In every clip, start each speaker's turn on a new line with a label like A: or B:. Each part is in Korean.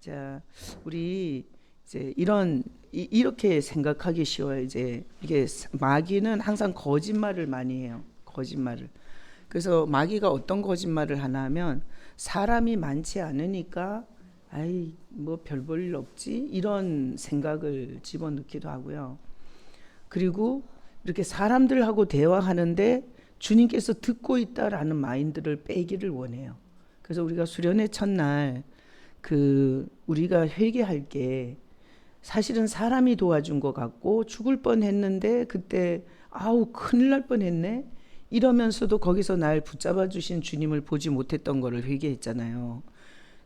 A: 자, 우리 이제 이렇게 생각하기 쉬워요. 이제 이게 마귀는 항상 거짓말을 많이 해요. 거짓말을. 그래서 마귀가 어떤 거짓말을 하나 하면 사람이 많지 않으니까 아이 뭐 별 볼 일 없지 이런 생각을 집어넣기도 하고요. 그리고 이렇게 사람들하고 대화하는데 주님께서 듣고 있다라는 마인드를 빼기를 원해요. 그래서 우리가 수련회 첫날 우리가 회개할 게 사실은 사람이 도와준 것 같고 죽을 뻔했는데 그때 아우 큰일 날 뻔했네 이러면서도 거기서 날 붙잡아 주신 주님을 보지 못했던 거를 회개했잖아요.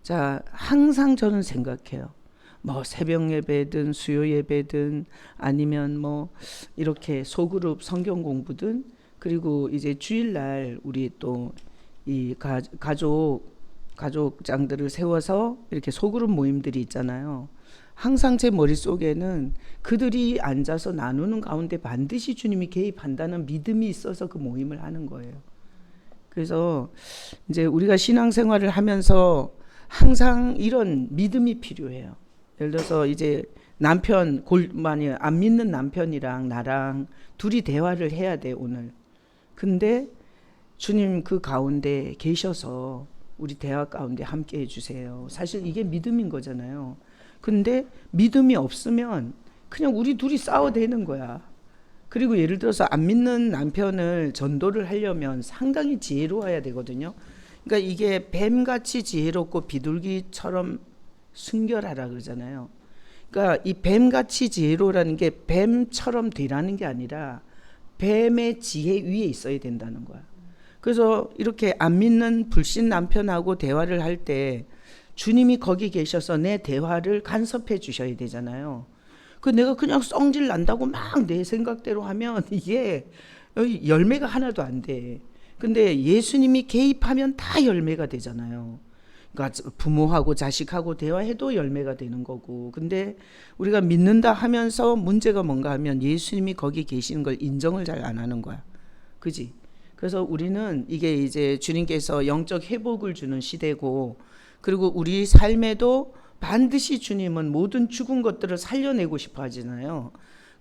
A: 자, 항상 저는 생각해요. 뭐 새벽 예배든 수요 예배든 아니면 뭐 이렇게 소그룹 성경 공부든 그리고 이제 주일날 우리 또 이 가족장들을 세워서 이렇게 소그룹 모임들이 있잖아요. 항상 제 머릿속에는 그들이 앉아서 나누는 가운데 반드시 주님이 개입한다는 믿음이 있어서 그 모임을 하는 거예요. 그래서 이제 우리가 신앙생활을 하면서 항상 이런 믿음이 필요해요. 예를 들어서 이제 만약 안 믿는 남편이랑 나랑 둘이 대화를 해야 돼 오늘. 근데 주님 그 가운데 계셔서 우리 대화 가운데 함께 해주세요. 사실 이게 믿음인 거잖아요. 근데 믿음이 없으면 그냥 우리 둘이 싸워대는 거야. 그리고 예를 들어서 안 믿는 남편을 전도를 하려면 상당히 지혜로워야 되거든요. 그러니까 이게 뱀같이 지혜롭고 비둘기처럼 순결하라 그러잖아요. 그러니까 이 뱀같이 지혜로라는 게 뱀처럼 되라는 게 아니라 뱀의 지혜 위에 있어야 된다는 거야. 그래서 이렇게 안 믿는 불신 남편하고 대화를 할 때 주님이 거기 계셔서 내 대화를 간섭해 주셔야 되잖아요. 내가 그냥 성질 난다고 막 내 생각대로 하면 이게 열매가 하나도 안 돼. 근데 예수님이 개입하면 다 열매가 되잖아요. 그러니까 부모하고 자식하고 대화해도 열매가 되는 거고. 근데 우리가 믿는다 하면서 문제가 뭔가 하면 예수님이 거기 계시는 걸 인정을 잘 안 하는 거야. 그지? 그래서 우리는 이게 이제 주님께서 영적 회복을 주는 시대고, 그리고 우리 삶에도 반드시 주님은 모든 죽은 것들을 살려내고 싶어 하잖아요.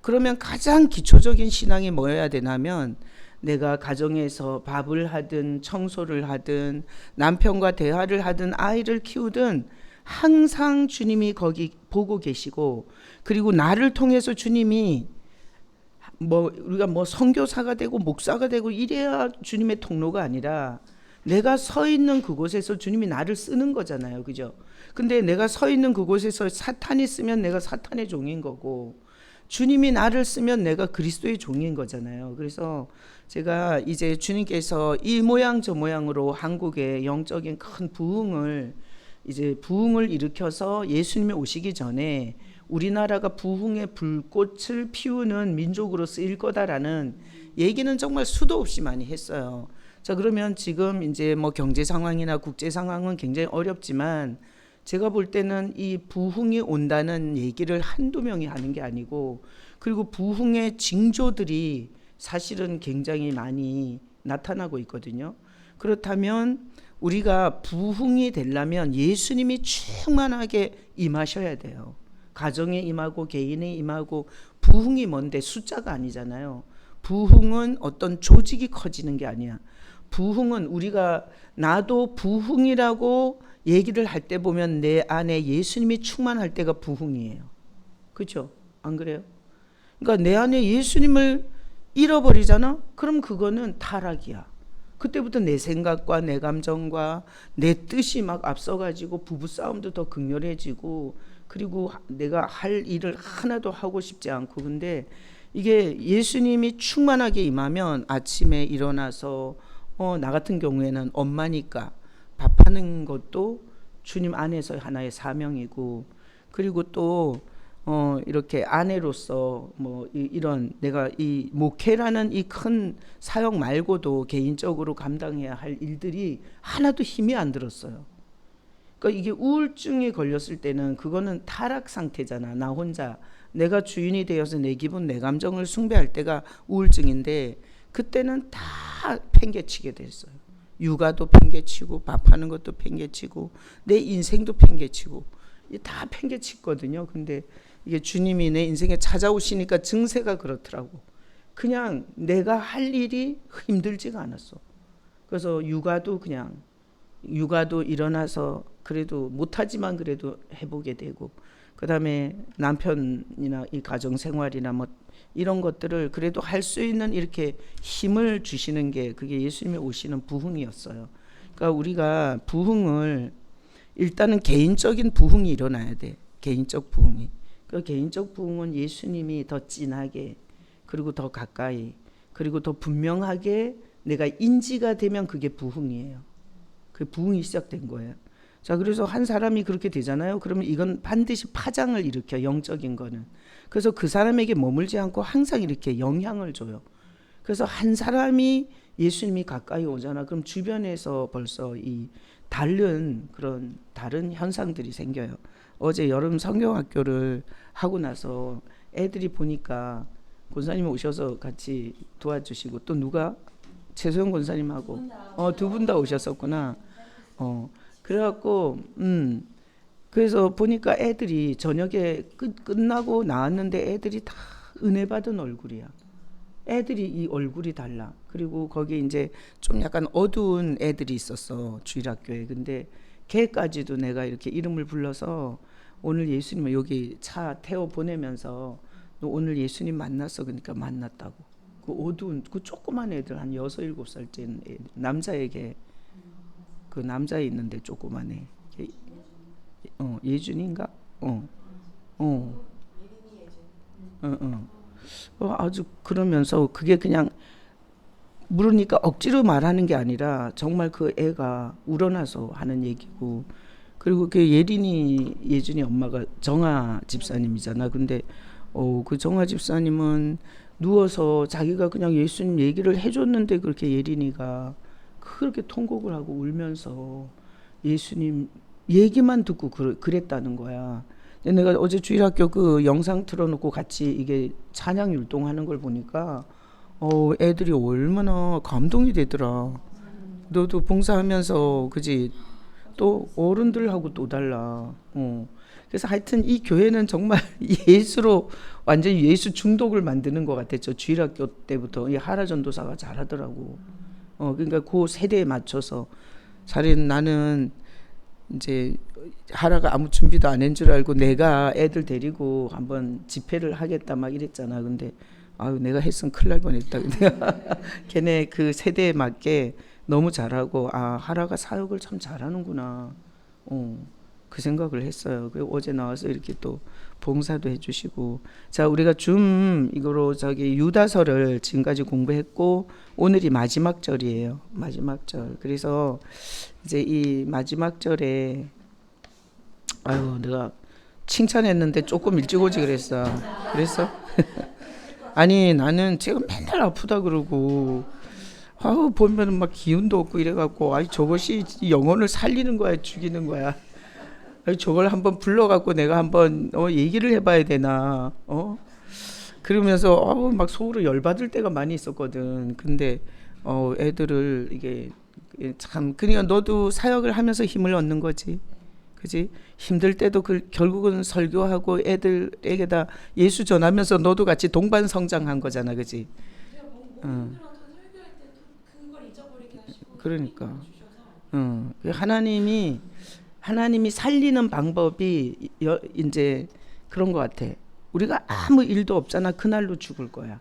A: 그러면 가장 기초적인 신앙이 뭐여야 되냐면 내가 가정에서 밥을 하든 청소를 하든 남편과 대화를 하든 아이를 키우든 항상 주님이 거기 보고 계시고, 그리고 나를 통해서 주님이 우리가 선교사가 되고 목사가 되고 이래야 주님의 통로가 아니라 내가 서 있는 그곳에서 주님이 나를 쓰는 거잖아요. 그죠? 근데 내가 서 있는 그곳에서 사탄이 쓰면 내가 사탄의 종인 거고, 주님이 나를 쓰면 내가 그리스도의 종인 거잖아요. 그래서 제가 이제 주님께서 이 모양 저 모양으로 한국의 영적인 큰 부흥을 일으켜서 예수님이 오시기 전에 우리나라가 부흥의 불꽃을 피우는 민족으로 쓰일 거다라는 얘기는 정말 수도 없이 많이 했어요. 자, 그러면 지금 이제 경제 상황이나 국제 상황은 굉장히 어렵지만 제가 볼 때는 이 부흥이 온다는 얘기를 한두 명이 하는 게 아니고, 그리고 부흥의 징조들이 사실은 굉장히 많이 나타나고 있거든요. 그렇다면 우리가 부흥이 되려면 예수님이 충만하게 임하셔야 돼요. 가정에 임하고 개인에 임하고. 부흥이 뭔데 숫자가 아니잖아요. 부흥은 어떤 조직이 커지는 게 아니야. 부흥은 나도 부흥이라고 얘기를 할 때 보면 내 안에 예수님이 충만할 때가 부흥이에요. 그렇죠? 안 그래요? 그러니까 내 안에 예수님을 잃어버리잖아? 그럼 그거는 타락이야. 그때부터 내 생각과 내 감정과 내 뜻이 막 앞서가지고 부부싸움도 더 극렬해지고, 그리고 내가 할 일을 하나도 하고 싶지 않고. 근데 이게 예수님이 충만하게 임하면 아침에 일어나서 나 같은 경우에는 엄마니까 밥하는 것도 주님 안에서 하나의 사명이고, 그리고 또 이렇게 아내로서 이런 내가 이 목회라는 이 큰 사역 말고도 개인적으로 감당해야 할 일들이 하나도 힘이 안 들었어요. 그러니까 이게 우울증에 걸렸을 때는 그거는 타락 상태잖아. 나 혼자 내가 주인이 되어서 내 기분 내 감정을 숭배할 때가 우울증인데, 그때는 다 팽개치게 됐어요. 육아도 팽개치고 밥하는 것도 팽개치고 내 인생도 팽개치고. 다 팽개치거든요. 근데 이게 주님이 내 인생에 찾아오시니까 증세가 그렇더라고. 그냥 내가 할 일이 힘들지가 않았어. 그래서 육아도 일어나서 그래도 못하지만 그래도 해보게 되고, 그 다음에 남편이나 이 가정 생활이나 뭐 이런 것들을 그래도 할 수 있는 이렇게 힘을 주시는 게 그게 예수님이 오시는 부흥이었어요. 그러니까 우리가 부흥을 일단은 개인적인 부흥이 일어나야 돼. 개인적 부흥이. 그 개인적 부흥은 예수님이 더 진하게, 그리고 더 가까이, 그리고 더 분명하게 내가 인지가 되면 그게 부흥이에요. 그 부흥이 시작된 거예요. 자, 그래서 한 사람이 그렇게 되잖아요. 그러면 이건 반드시 파장을 일으켜, 영적인 거는. 그래서 그 사람에게 머물지 않고 항상 이렇게 영향을 줘요. 그래서 한 사람이 예수님이 가까이 오잖아. 그럼 주변에서 벌써 이 다른 현상들이 생겨요. 어제 여름 성경학교를 하고 나서 애들이 보니까 권사님 오셔서 같이 도와주시고, 또 누가 최소영 권사님하고 두 분 다 오셨었구나. 그래갖고 그래서 보니까 애들이 저녁에 끝나고 나왔는데 애들이 다 은혜 받은 얼굴이야. 애들이 이 얼굴이 달라. 그리고 거기 이제 좀 약간 어두운 애들이 있었어, 주일학교에. 근데 걔까지도 내가 이렇게 이름을 불러서 오늘 예수님을 여기 차 태워 보내면서 너 오늘 예수님 만났어. 그러니까 만났다고. 그 어두운 그 조그만 애들 한 6, 7살째 남자에게, 그 남자애 있는데 조그만 애. 예준인가? 아주 그러면서 그게 그냥 물으니까 억지로 말하는 게 아니라 정말 그 애가 우러나서 하는 얘기고, 그리고 그 예준이 엄마가 정아 집사님이잖아. 근데 그 정아 집사님은 누워서 자기가 그냥 예수님 얘기를 해줬는데 그렇게 예린이가 그렇게 통곡을 하고 울면서 예수님 얘기만 듣고 그랬다는 거야. 내가 어제 주일학교 그 영상 틀어놓고 같이 이게 찬양 율동하는 걸 보니까 애들이 얼마나 감동이 되더라. 너도 봉사하면서 그지? 또 어른들하고 또 달라. 그래서 하여튼 이 교회는 정말 예수로 완전히 예수 중독을 만드는 것 같았죠. 주일학교 때부터 이 하라 전도사가 잘하더라고. 그러니까 그 세대에 맞춰서 나는 이제 하라가 아무 준비도 안 한 줄 알고 내가 애들 데리고 한번 집회를 하겠다 막 이랬잖아. 근데 내가 했으면 큰일 날 뻔했다. 걔네 그 세대에 맞게 너무 잘하고 하라가 사역을 참 잘하는구나. 그 생각을 했어요. 어제 나와서 이렇게 또 봉사도 해주시고. 자, 우리가 이거로 유다서를 지금까지 공부했고 오늘이 마지막 절이에요. 마지막 절. 그래서 이제 이 마지막 절에 내가 칭찬했는데 조금 일찍 오지 그랬어. 아니 나는 지금 맨날 아프다 그러고 보면은 막 기운도 없고 이래갖고 저것이 영혼을 살리는 거야, 죽이는 거야. 저걸 한번 불러갖고 내가 한번 얘기를 해봐야 되나. 그러면서 막 속으로 열받을 때가 많이 있었거든. 근데 애들을 이게 참, 그러니까 너도 사역을 하면서 힘을 얻는 거지, 그지? 힘들 때도 결국은 설교하고 애들에게다 예수 전하면서 너도 같이 동반 성장한 거잖아, 그지? 그러니까 하나님이 살리는 방법이 이제 그런 것 같아. 우리가 아무 일도 없잖아. 그날로 죽을 거야.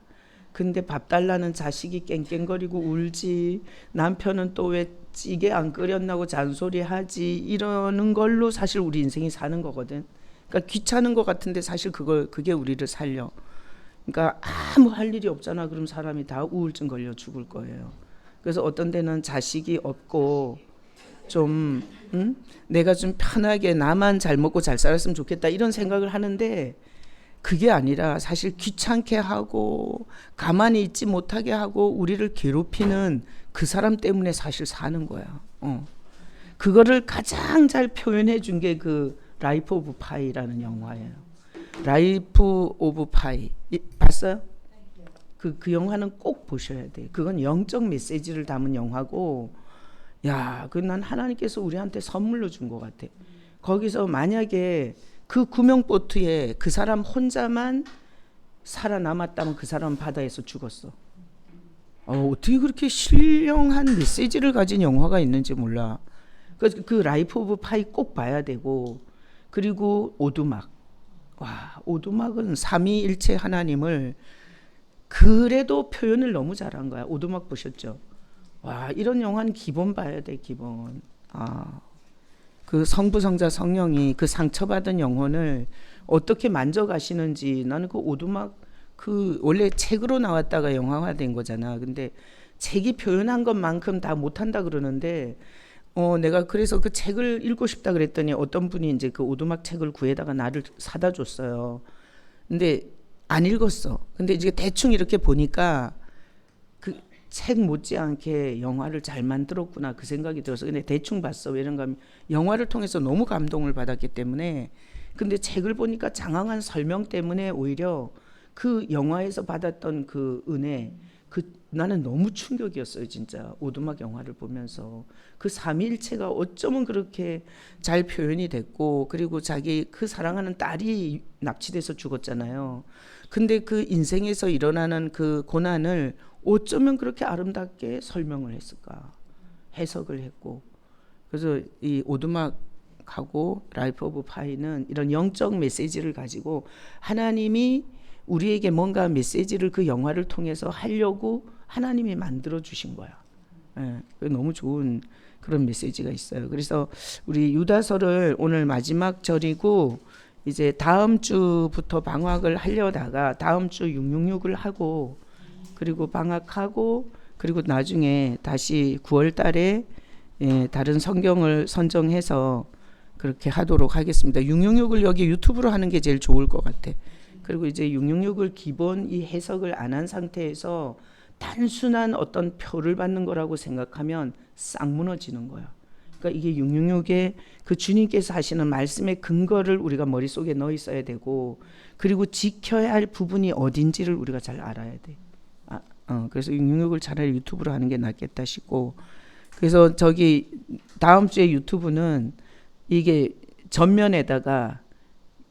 A: 근데 밥 달라는 자식이 깽깽거리고 울지, 남편은 또 왜 찌개 안 끓였나고 잔소리하지, 이러는 걸로 사실 우리 인생이 사는 거거든. 그러니까 귀찮은 것 같은데 사실 그게 우리를 살려. 그러니까 아무 할 일이 없잖아. 그럼 사람이 다 우울증 걸려 죽을 거예요. 그래서 어떤 데는 자식이 없고 좀 내가 좀 편하게 나만 잘 먹고 잘 살았으면 좋겠다 이런 생각을 하는데, 그게 아니라 사실 귀찮게 하고 가만히 있지 못하게 하고 우리를 괴롭히는 그 사람 때문에 사실 사는 거야. 그거를 가장 잘 표현해 준 게 그 라이프 오브 파이라는 영화예요. 라이프 오브 파이 봤어요? 그 영화는 꼭 보셔야 돼. 그건 영적 메시지를 담은 영화고, 난 하나님께서 우리한테 선물로 준 것 같아. 거기서 만약에 그 구명보트에 그 사람 혼자만 살아남았다면 그 사람은 바다에서 죽었어. 어떻게 그렇게 신령한 메시지를 가진 영화가 있는지 몰라. 그 라이프 오브 파이 꼭 봐야 되고, 그리고 오두막. 와, 오두막은 삼위일체 하나님을 그래도 표현을 너무 잘한 거야. 오두막 보셨죠? 와, 이런 영화는 기본 봐야 돼, 기본. 그 성부, 성자, 성령이 그 상처받은 영혼을 어떻게 만져가시는지. 나는 그 오두막, 그 원래 책으로 나왔다가 영화화된 거잖아. 근데 책이 표현한 것만큼 다 못한다 그러는데, 내가 그래서 그 책을 읽고 싶다 그랬더니 어떤 분이 이제 그 오두막 책을 구해다가 나를 사다 줬어요. 근데 안 읽었어. 근데 이제 대충 이렇게 보니까 그 책 못지않게 영화를 잘 만들었구나 그 생각이 들어서 근데 대충 봤어. 왜 이런가 하면 영화를 통해서 너무 감동을 받았기 때문에. 근데 책을 보니까 장황한 설명 때문에 오히려 그 영화에서 받았던 그 은혜, 나는 너무 충격이었어요, 진짜. 오두막 영화를 보면서 그 삼위일체가 어쩌면 그렇게 잘 표현이 됐고, 그리고 자기 그 사랑하는 딸이 납치돼서 죽었잖아요. 근데 그 인생에서 일어나는 그 고난을 어쩌면 그렇게 아름답게 설명을 했을까, 해석을 했고. 그래서 이 오두막하고 라이프 오브 파이는 이런 영적 메시지를 가지고 하나님이 우리에게 뭔가 메시지를 그 영화를 통해서 하려고 하나님이 만들어 주신 거야. 너무 좋은 그런 메시지가 있어요. 그래서 우리 유다서를 오늘 마지막 절이고 이제 다음 주부터 방학을 하려다가 다음 주 666을 하고 그리고 방학하고 그리고 나중에 다시 9월 달에 다른 성경을 선정해서 그렇게 하도록 하겠습니다. 666을 여기 유튜브로 하는 게 제일 좋을 것 같아. 그리고 이제 666을 기본 이 해석을 안 한 상태에서 단순한 어떤 표를 받는 거라고 생각하면 싹 무너지는 거야. 그러니까 이게 666의 그 주님께서 하시는 말씀의 근거를 우리가 머릿속에 넣어 있어야 되고, 그리고 지켜야 할 부분이 어딘지를 우리가 잘 알아야 돼. 그래서 666을 차라리 유튜브로 하는 게 낫겠다 싶고, 그래서 저기 다음 주에 유튜브는 이게 전면에다가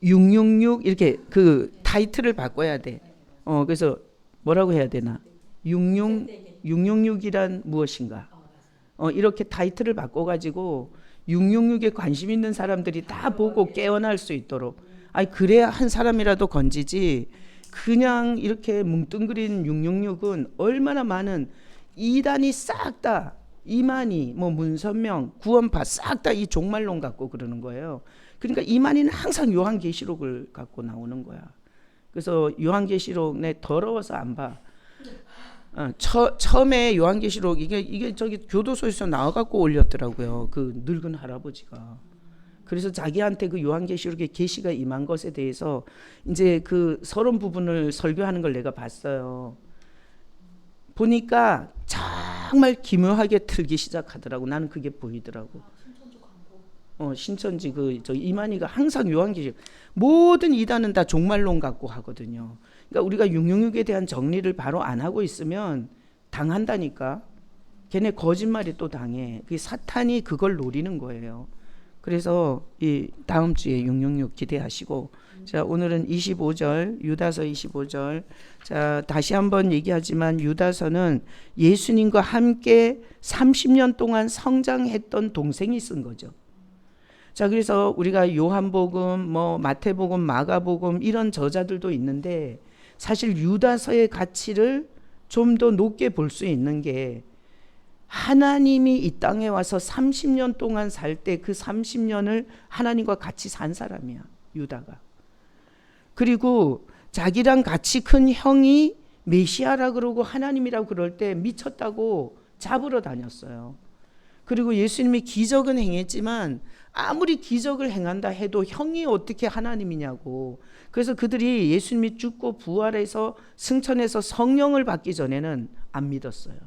A: 666 이렇게 그 타이틀을 바꿔야 돼. 그래서 뭐라고 해야 되나? 666이란 무엇인가? 이렇게 타이틀을 바꿔가지고 666에 관심 있는 사람들이 다 보고 깨어날 수 있도록. 그래야 한 사람이라도 건지지. 그냥 이렇게 뭉뚱그린 666은 얼마나 많은 이단이 싹 다 이만희, 뭐 문선명, 구원파 싹 다 이 종말론 갖고 그러는 거예요. 그러니까 이만희는 항상 요한계시록을 갖고 나오는 거야. 그래서 요한계시록 내 더러워서 안 봐. 처음에 요한계시록 이게 저기 교도소에서 나와갖고 올렸더라고요. 그 늙은 할아버지가. 그래서 자기한테 그 요한계시록의 계시가 임한 것에 대해서 이제 그 서론 부분을 설교하는 걸 내가 봤어요. 보니까 정말 기묘하게 틀기 시작하더라고. 나는 그게 보이더라고. 신천지 저 이만희가 항상 요한계시록 모든 이단은 다 종말론 갖고 하거든요. 그러니까 우리가 666에 대한 정리를 바로 안 하고 있으면 당한다니까. 걔네 거짓말이 또 당해. 그 사탄이 그걸 노리는 거예요. 그래서 이 다음 주에 666 기대하시고, 자 오늘은 25절 유다서 25절. 자 다시 한번 얘기하지만 유다서는 예수님과 함께 30년 동안 성장했던 동생이 쓴 거죠. 자 그래서 우리가 요한복음, 뭐 마태복음, 마가복음 이런 저자들도 있는데 사실 유다서의 가치를 좀 더 높게 볼 수 있는 게 하나님이 이 땅에 와서 30년 동안 살 때 그 30년을 하나님과 같이 산 사람이야, 유다가. 그리고 자기랑 같이 큰 형이 메시아라 그러고 하나님이라고 그럴 때 미쳤다고 잡으러 다녔어요. 그리고 예수님이 기적은 행했지만 아무리 기적을 행한다 해도 형이 어떻게 하나님이냐고. 그래서 그들이 예수님이 죽고 부활해서 승천해서 성령을 받기 전에는 안 믿었어요.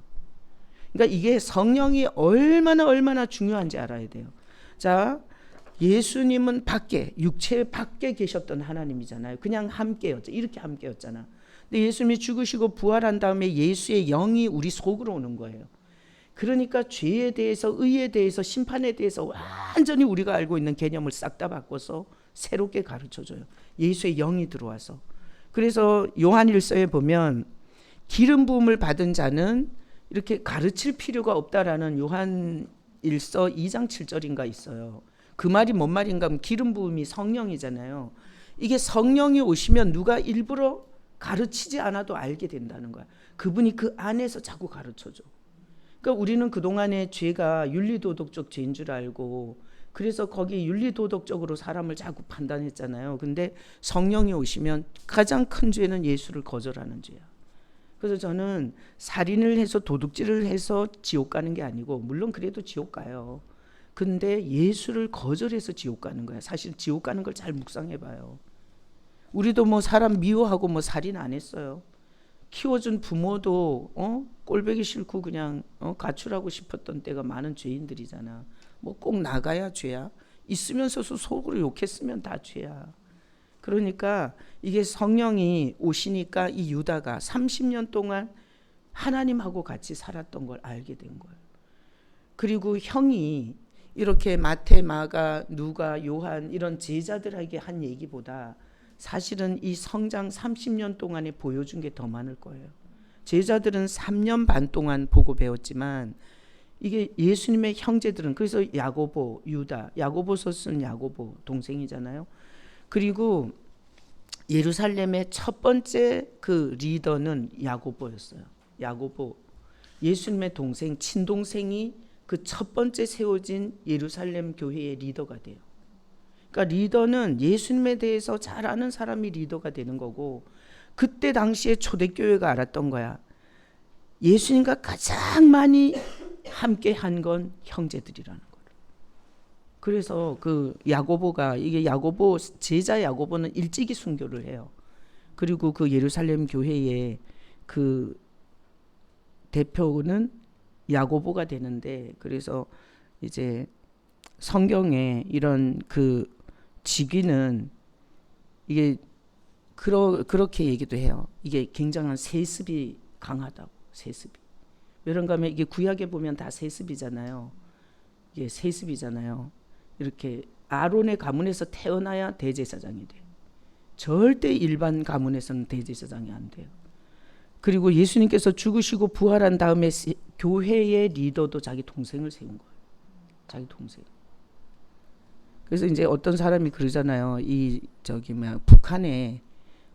A: 그러니까 이게 성령이 얼마나 중요한지 알아야 돼요. 자, 예수님은 밖에, 육체 밖에 계셨던 하나님이잖아요. 그냥 함께였죠. 이렇게 함께였잖아. 근데 예수님이 죽으시고 부활한 다음에 예수의 영이 우리 속으로 오는 거예요. 그러니까 죄에 대해서, 의에 대해서, 심판에 대해서 완전히 우리가 알고 있는 개념을 싹 다 바꿔서 새롭게 가르쳐줘요. 예수의 영이 들어와서. 그래서 요한일서에 보면 기름 부음을 받은 자는 이렇게 가르칠 필요가 없다라는 요한일서 2장 7절인가 있어요. 그 말이 뭔 말인가 하면 기름 부음이 성령이잖아요. 이게 성령이 오시면 누가 일부러 가르치지 않아도 알게 된다는 거야. 그분이 그 안에서 자꾸 가르쳐줘. 그러니까 우리는 그동안에 죄가 윤리도덕적 죄인 줄 알고 그래서 거기 윤리도덕적으로 사람을 자꾸 판단했잖아요. 근데 성령이 오시면 가장 큰 죄는 예수를 거절하는 죄야. 그래서 저는 살인을 해서 도둑질을 해서 지옥 가는 게 아니고, 물론 그래도 지옥 가요. 근데 예수를 거절해서 지옥 가는 거야. 사실 지옥 가는 걸 잘 묵상해 봐요. 우리도 뭐 사람 미워하고 뭐 살인 안 했어요. 키워준 부모도 꼴보기 싫고 그냥 가출하고 싶었던 때가 많은 죄인들이잖아. 뭐 꼭 나가야 죄야. 있으면서도 속으로 욕했으면 다 죄야. 그러니까 이게 성령이 오시니까 이 유다가 30년 동안 하나님하고 같이 살았던 걸 알게 된 거예요. 그리고 형이 이렇게 마태, 마가, 누가, 요한 이런 제자들에게 한 얘기보다 사실은 이 성장 30년 동안에 보여준 게 더 많을 거예요. 제자들은 3년 반 동안 보고 배웠지만 이게 예수님의 형제들은, 그래서 야고보, 유다, 야고보서 쓴 야고보 동생이잖아요. 그리고 예루살렘의 첫 번째 그 리더는 야고보였어요. 야고보, 예수님의 동생, 친동생이 그 첫 번째 세워진 예루살렘 교회의 리더가 돼요. 그러니까 리더는 예수님에 대해서 잘 아는 사람이 리더가 되는 거고, 그때 당시에 초대교회가 알았던 거야. 예수님과 가장 많이 함께 한 건 형제들이라는 거예요. 그래서 그 야고보가, 이게 야고보, 제자 야고보는 일찍이 순교를 해요. 그리고 그 예루살렘 교회의 그 대표는 야고보가 되는데, 그래서 이제 성경에 이런 그 직위는 이게 그렇게 얘기도 해요. 이게 굉장한 세습이 강하다고. 세습이. 그런가 하면 이게 구약에 보면 다 세습이잖아요. 이게 세습이잖아요. 이렇게 아론의 가문에서 태어나야 대제사장이 돼. 절대 일반 가문에서는 대제사장이 안 돼요. 그리고 예수님께서 죽으시고 부활한 다음에 교회의 리더도 자기 동생을 세운 거예요. 자기 동생. 그래서 이제 어떤 사람이 그러잖아요.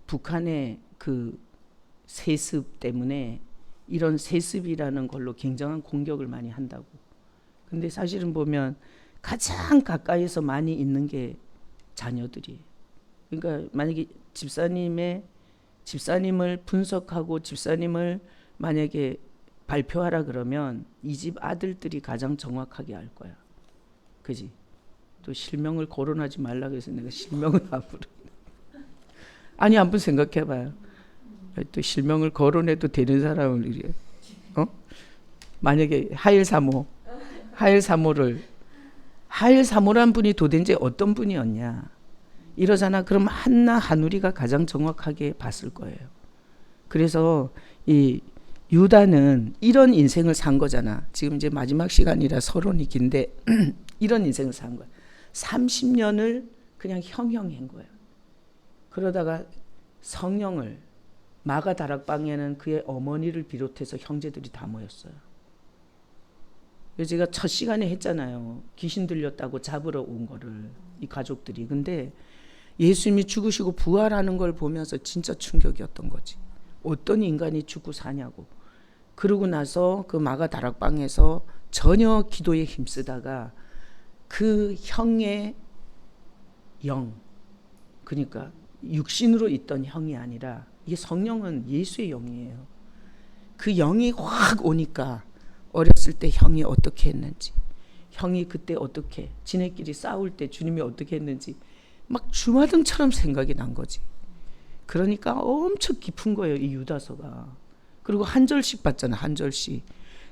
A: 북한의 그 세습 때문에 이런 세습이라는 걸로 굉장한 공격을 많이 한다고. 근데 사실은 보면 가장 가까이에서 많이 있는 게 자녀들이에요. 그러니까 만약에 집사님을 분석하고 집사님을 만약에 발표하라 그러면 이 집 아들들이 가장 정확하게 알 거야. 그지? 또 실명을 거론하지 말라 그래서 내가 실명을 안 부르. 아니 한번 생각해봐요. 또 실명을 거론해도 되는 사람을 이래. 만약에 하일사모란 분이 도대체 어떤 분이었냐 이러잖아. 그럼 한나 한우리가 가장 정확하게 봤을 거예요. 그래서 이 유다는 이런 인생을 산 거잖아. 지금 이제 마지막 시간이라 서론이 긴데 이런 인생을 산 거야. 30년을 그냥 형형한 거예요. 그러다가 성령을, 마가 다락방에는 그의 어머니를 비롯해서 형제들이 다 모였어요. 제가 첫 시간에 했잖아요. 귀신 들렸다고 잡으러 온 거를, 이 가족들이. 근데 예수님이 죽으시고 부활하는 걸 보면서 진짜 충격이었던 거지. 어떤 인간이 죽고 사냐고. 그러고 나서 그 마가 다락방에서 전혀 기도에 힘쓰다가 그 형의 영, 그러니까 육신으로 있던 형이 아니라, 이게 성령은 예수의 영이에요. 그 영이 확 오니까 어렸을 때 형이 어떻게 했는지, 형이 그때 어떻게 지네끼리 싸울 때 주님이 어떻게 했는지 막 주마등처럼 생각이 난 거지. 그러니까 엄청 깊은 거예요, 이 유다서가. 그리고 한 절씩 봤잖아, 한 절씩.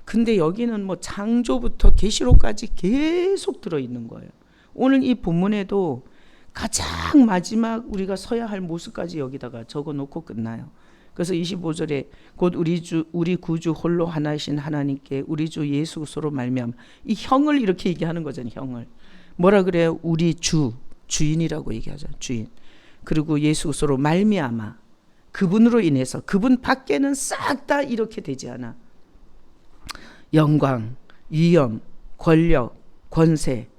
A: 근데 여기는 뭐 창조부터 계시록까지 계속 들어있는 거예요. 오늘 이 본문에도 가장 마지막 우리가 서야 할 모습까지 여기다가 적어놓고 끝나요. 그래서 25절에 곧 우리 구주 홀로 하나이신 하나님께 우리 주 예수 그리스도로 말미암아, 이 형을 이렇게 얘기하는 거잖아요. 형을 뭐라 그래요? 우리 주인이라고 얘기하죠. 주인. 그리고 예수 그리스도로 말미암아, 그분으로 인해서, 그분 밖에는 싹 다 이렇게 되지 않아. 영광, 위엄, 권력, 권세,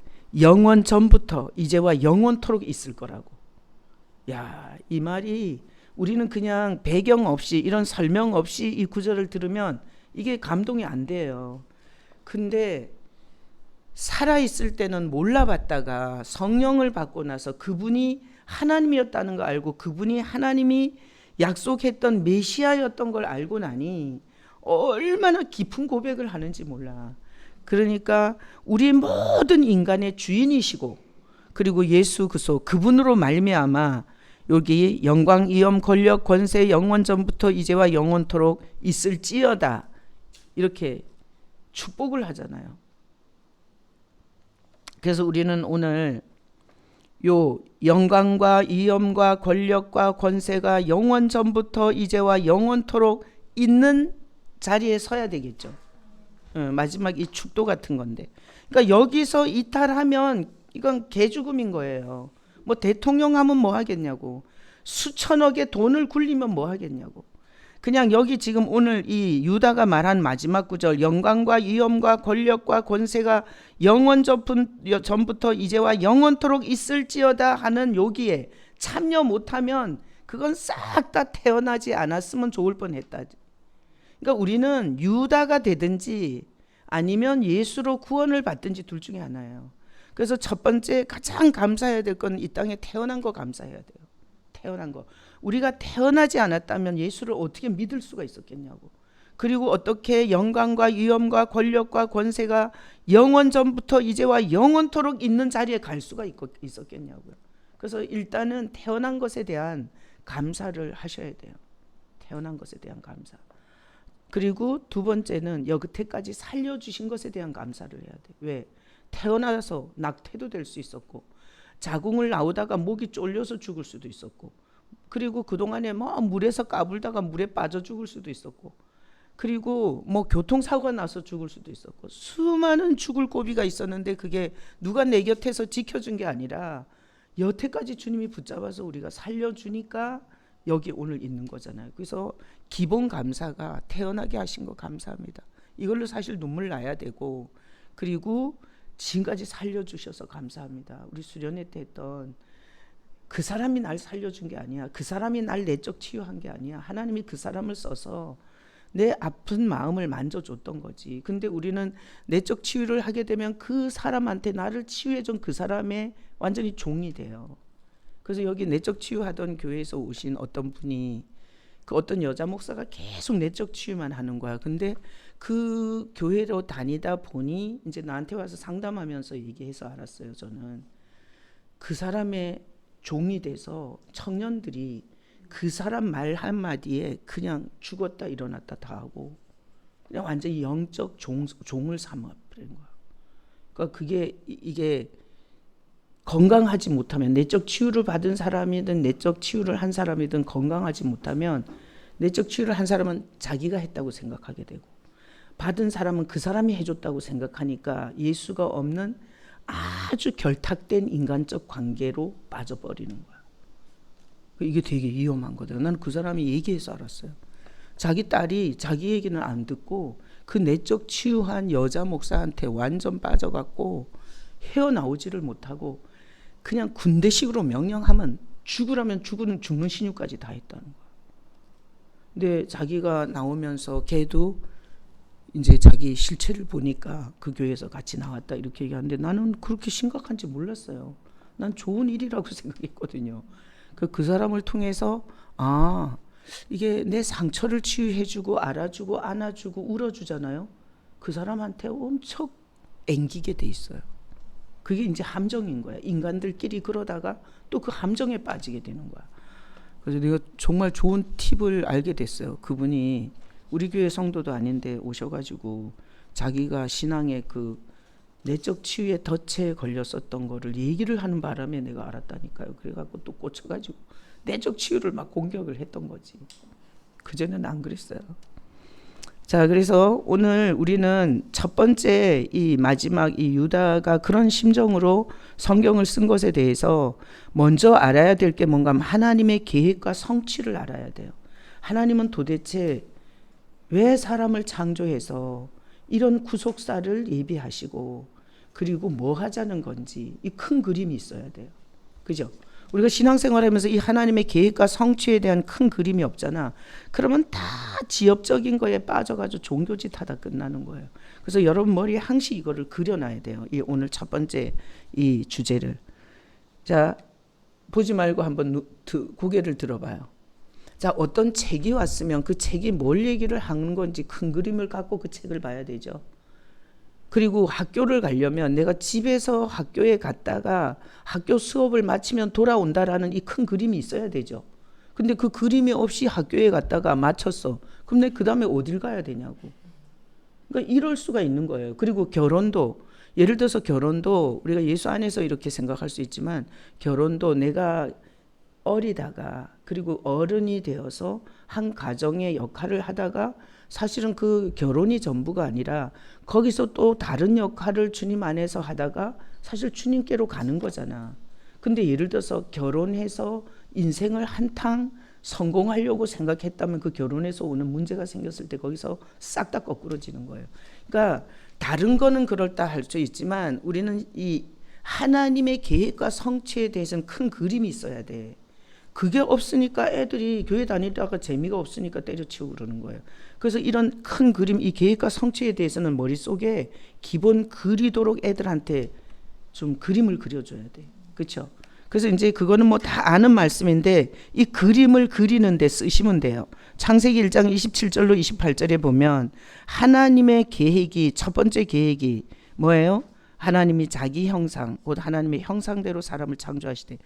A: 영원 전부터 이제와 영원토록 있을 거라고. 야, 이 말이 우리는 그냥 배경 없이, 이런 설명 없이 이 구절을 들으면 이게 감동이 안 돼요. 근데 살아있을 때는 몰라봤다가 성령을 받고 나서 그분이 하나님이었다는 거 알고, 그분이 하나님이 약속했던 메시아였던 걸 알고 나니 얼마나 깊은 고백을 하는지 몰라. 그러니까 우리 모든 인간의 주인이시고, 그리고 예수 그리스도 그분으로 말미암아 여기 영광, 위엄, 권력, 권세, 영원 전부터 이제와 영원토록 있을지어다, 이렇게 축복을 하잖아요. 그래서 우리는 오늘 요 영광과 위엄과 권력과 권세가 영원 전부터 이제와 영원토록 있는 자리에 서야 되겠죠. 마지막 이 축도 같은 건데, 그러니까 여기서 이탈하면 이건 개죽음인 거예요. 뭐 대통령 하면 뭐 하겠냐고, 수천억의 돈을 굴리면 뭐 하겠냐고. 그냥 여기 지금 오늘 이 유다가 말한 마지막 구절, 영광과 위엄과 권력과 권세가 영원 전부터 이제와 영원토록 있을지어다 하는 여기에 참여 못하면 그건 싹 다 태어나지 않았으면 좋을 뻔했다. 그러니까 우리는 유다가 되든지 아니면 예수로 구원을 받든지 둘 중에 하나예요. 그래서 첫 번째 가장 감사해야 될 건 이 땅에 태어난 거 감사해야 돼요. 태어난 거. 우리가 태어나지 않았다면 예수를 어떻게 믿을 수가 있었겠냐고. 그리고 어떻게 영광과 위엄과 권력과 권세가 영원 전부터 이제와 영원토록 있는 자리에 갈 수가 있었겠냐고요. 그래서 일단은 태어난 것에 대한 감사를 하셔야 돼요. 태어난 것에 대한 감사. 그리고 두 번째는 여태까지 살려주신 것에 대한 감사를 해야 돼. 왜? 태어나서 낙태도 될 수 있었고, 자궁을 나오다가 목이 쫄려서 죽을 수도 있었고, 그리고 그동안에 뭐 물에서 까불다가 물에 빠져 죽을 수도 있었고, 그리고 뭐 교통사고가 나서 죽을 수도 있었고, 수많은 죽을 고비가 있었는데 그게 누가 내 곁에서 지켜준 게 아니라 여태까지 주님이 붙잡아서 우리가 살려주니까 여기 오늘 있는 거잖아요. 그래서 기본 감사가 태어나게 하신 거 감사합니다. 이걸로 사실 눈물 나야 되고, 그리고 지금까지 살려주셔서 감사합니다. 우리 수련회 때 했던 그 사람이 날 살려준 게 아니야. 그 사람이 날 내적 치유한 게 아니야. 하나님이 그 사람을 써서 내 아픈 마음을 만져줬던 거지. 근데 우리는 내적 치유를 하게 되면 그 사람한테 나를 치유해준 그 사람의 완전히 종이 돼요. 그래서 여기 내적 치유하던 교회에서 오신 어떤 분이, 그 어떤 여자 목사가 계속 내적 치유만 하는 거야. 근데 그 교회로 다니다 보니 이제 나한테 와서 상담하면서 얘기해서 알았어요. 저는 그 사람의 종이 돼서 청년들이 그 사람 말 한마디에 그냥 죽었다 일어났다 다 하고 그냥 완전히 영적 종을 삼아버린 거야. 그러니까 이게 건강하지 못하면, 내적 치유를 받은 사람이든 내적 치유를 한 사람이든 건강하지 못하면, 내적 치유를 한 사람은 자기가 했다고 생각하게 되고, 받은 사람은 그 사람이 해줬다고 생각하니까 예수가 없는 아주 결탁된 인간적 관계로 빠져버리는 거야. 이게 되게 위험한 거다. 나는 그 사람이 얘기해서 알았어요. 자기 딸이 자기 얘기는 안 듣고 그 내적 치유한 여자 목사한테 완전 빠져갖고 헤어나오지를 못하고 그냥 군대식으로 명령하면 죽으라면 죽는 신유까지 다 했다는 거야. 근데 자기가 나오면서 걔도 이제 자기 실체를 보니까 그 교회에서 같이 나왔다 이렇게 얘기하는데 나는 그렇게 심각한지 몰랐어요. 난 좋은 일이라고 생각했거든요. 그 사람을 통해서 이게 내 상처를 치유해주고 알아주고 안아주고 울어주잖아요. 그 사람한테 엄청 앵기게 돼 있어요. 그게 이제 함정인 거야. 인간들끼리 그러다가 또 그 함정에 빠지게 되는 거야. 그래서 내가 정말 좋은 팁을 알게 됐어요. 그분이 우리 교회 성도도 아닌데 오셔가지고 자기가 신앙의 그 내적 치유의 덫에 걸렸었던 거를 얘기를 하는 바람에 내가 알았다니까요. 그래갖고 또 꽂혀가지고 내적 치유를 막 공격을 했던 거지. 그전에는 안 그랬어요. 자, 그래서 오늘 우리는 첫 번째 이 마지막 이 유다가 그런 심정으로 성경을 쓴 것에 대해서 먼저 알아야 될 게 뭔가 하면 하나님의 계획과 성취를 알아야 돼요. 하나님은 도대체 왜 사람을 창조해서 이런 구속사를 예비하시고 그리고 뭐 하자는 건지 이 큰 그림이 있어야 돼요. 그죠? 우리가 신앙생활하면서 이 하나님의 계획과 성취에 대한 큰 그림이 없잖아. 그러면 다 지엽적인 거에 빠져가지고 종교짓 하다 끝나는 거예요. 그래서 여러분 머리에 항상 이거를 그려놔야 돼요. 이 오늘 첫 번째 이 주제를. 자, 보지 말고 한번 고개를 들어봐요. 자, 어떤 책이 왔으면 그 책이 뭘 얘기를 하는 건지 큰 그림을 갖고 그 책을 봐야 되죠. 그리고 학교를 가려면 내가 집에서 학교에 갔다가 학교 수업을 마치면 돌아온다라는 이 큰 그림이 있어야 되죠. 근데 그 그림이 없이 학교에 갔다가 마쳤어. 그럼 내가 그 다음에 어딜 가야 되냐고. 그러니까 이럴 수가 있는 거예요. 그리고 결혼도 예를 들어서 결혼도 우리가 예수 안에서 이렇게 생각할 수 있지만 결혼도 내가 어리다가 그리고 어른이 되어서 한 가정의 역할을 하다가 사실은 그 결혼이 전부가 아니라 거기서 또 다른 역할을 주님 안에서 하다가 사실 주님께로 가는 거잖아. 근데 예를 들어서 결혼해서 인생을 한탕 성공하려고 생각했다면 그 결혼에서 오는 문제가 생겼을 때 거기서 싹 다 거꾸러지는 거예요. 그러니까 다른 거는 그럴다 할 수 있지만 우리는 이 하나님의 계획과 성취에 대해서는 큰 그림이 있어야 돼. 그게 없으니까 애들이 교회 다니다가 재미가 없으니까 때려치우고 그러는 거예요. 그래서 이런 큰 그림, 이 계획과 성취에 대해서는 머릿속에 기본 그리도록 애들한테 좀 그림을 그려줘야 돼. 그렇죠? 그래서 이제 그거는 뭐 다 아는 말씀인데 이 그림을 그리는 데 쓰시면 돼요. 창세기 1장 27절로 28절에 보면 하나님의 계획이 첫 번째 계획이 뭐예요? 하나님이 자기 형상, 곧 하나님의 형상대로 사람을 창조하시되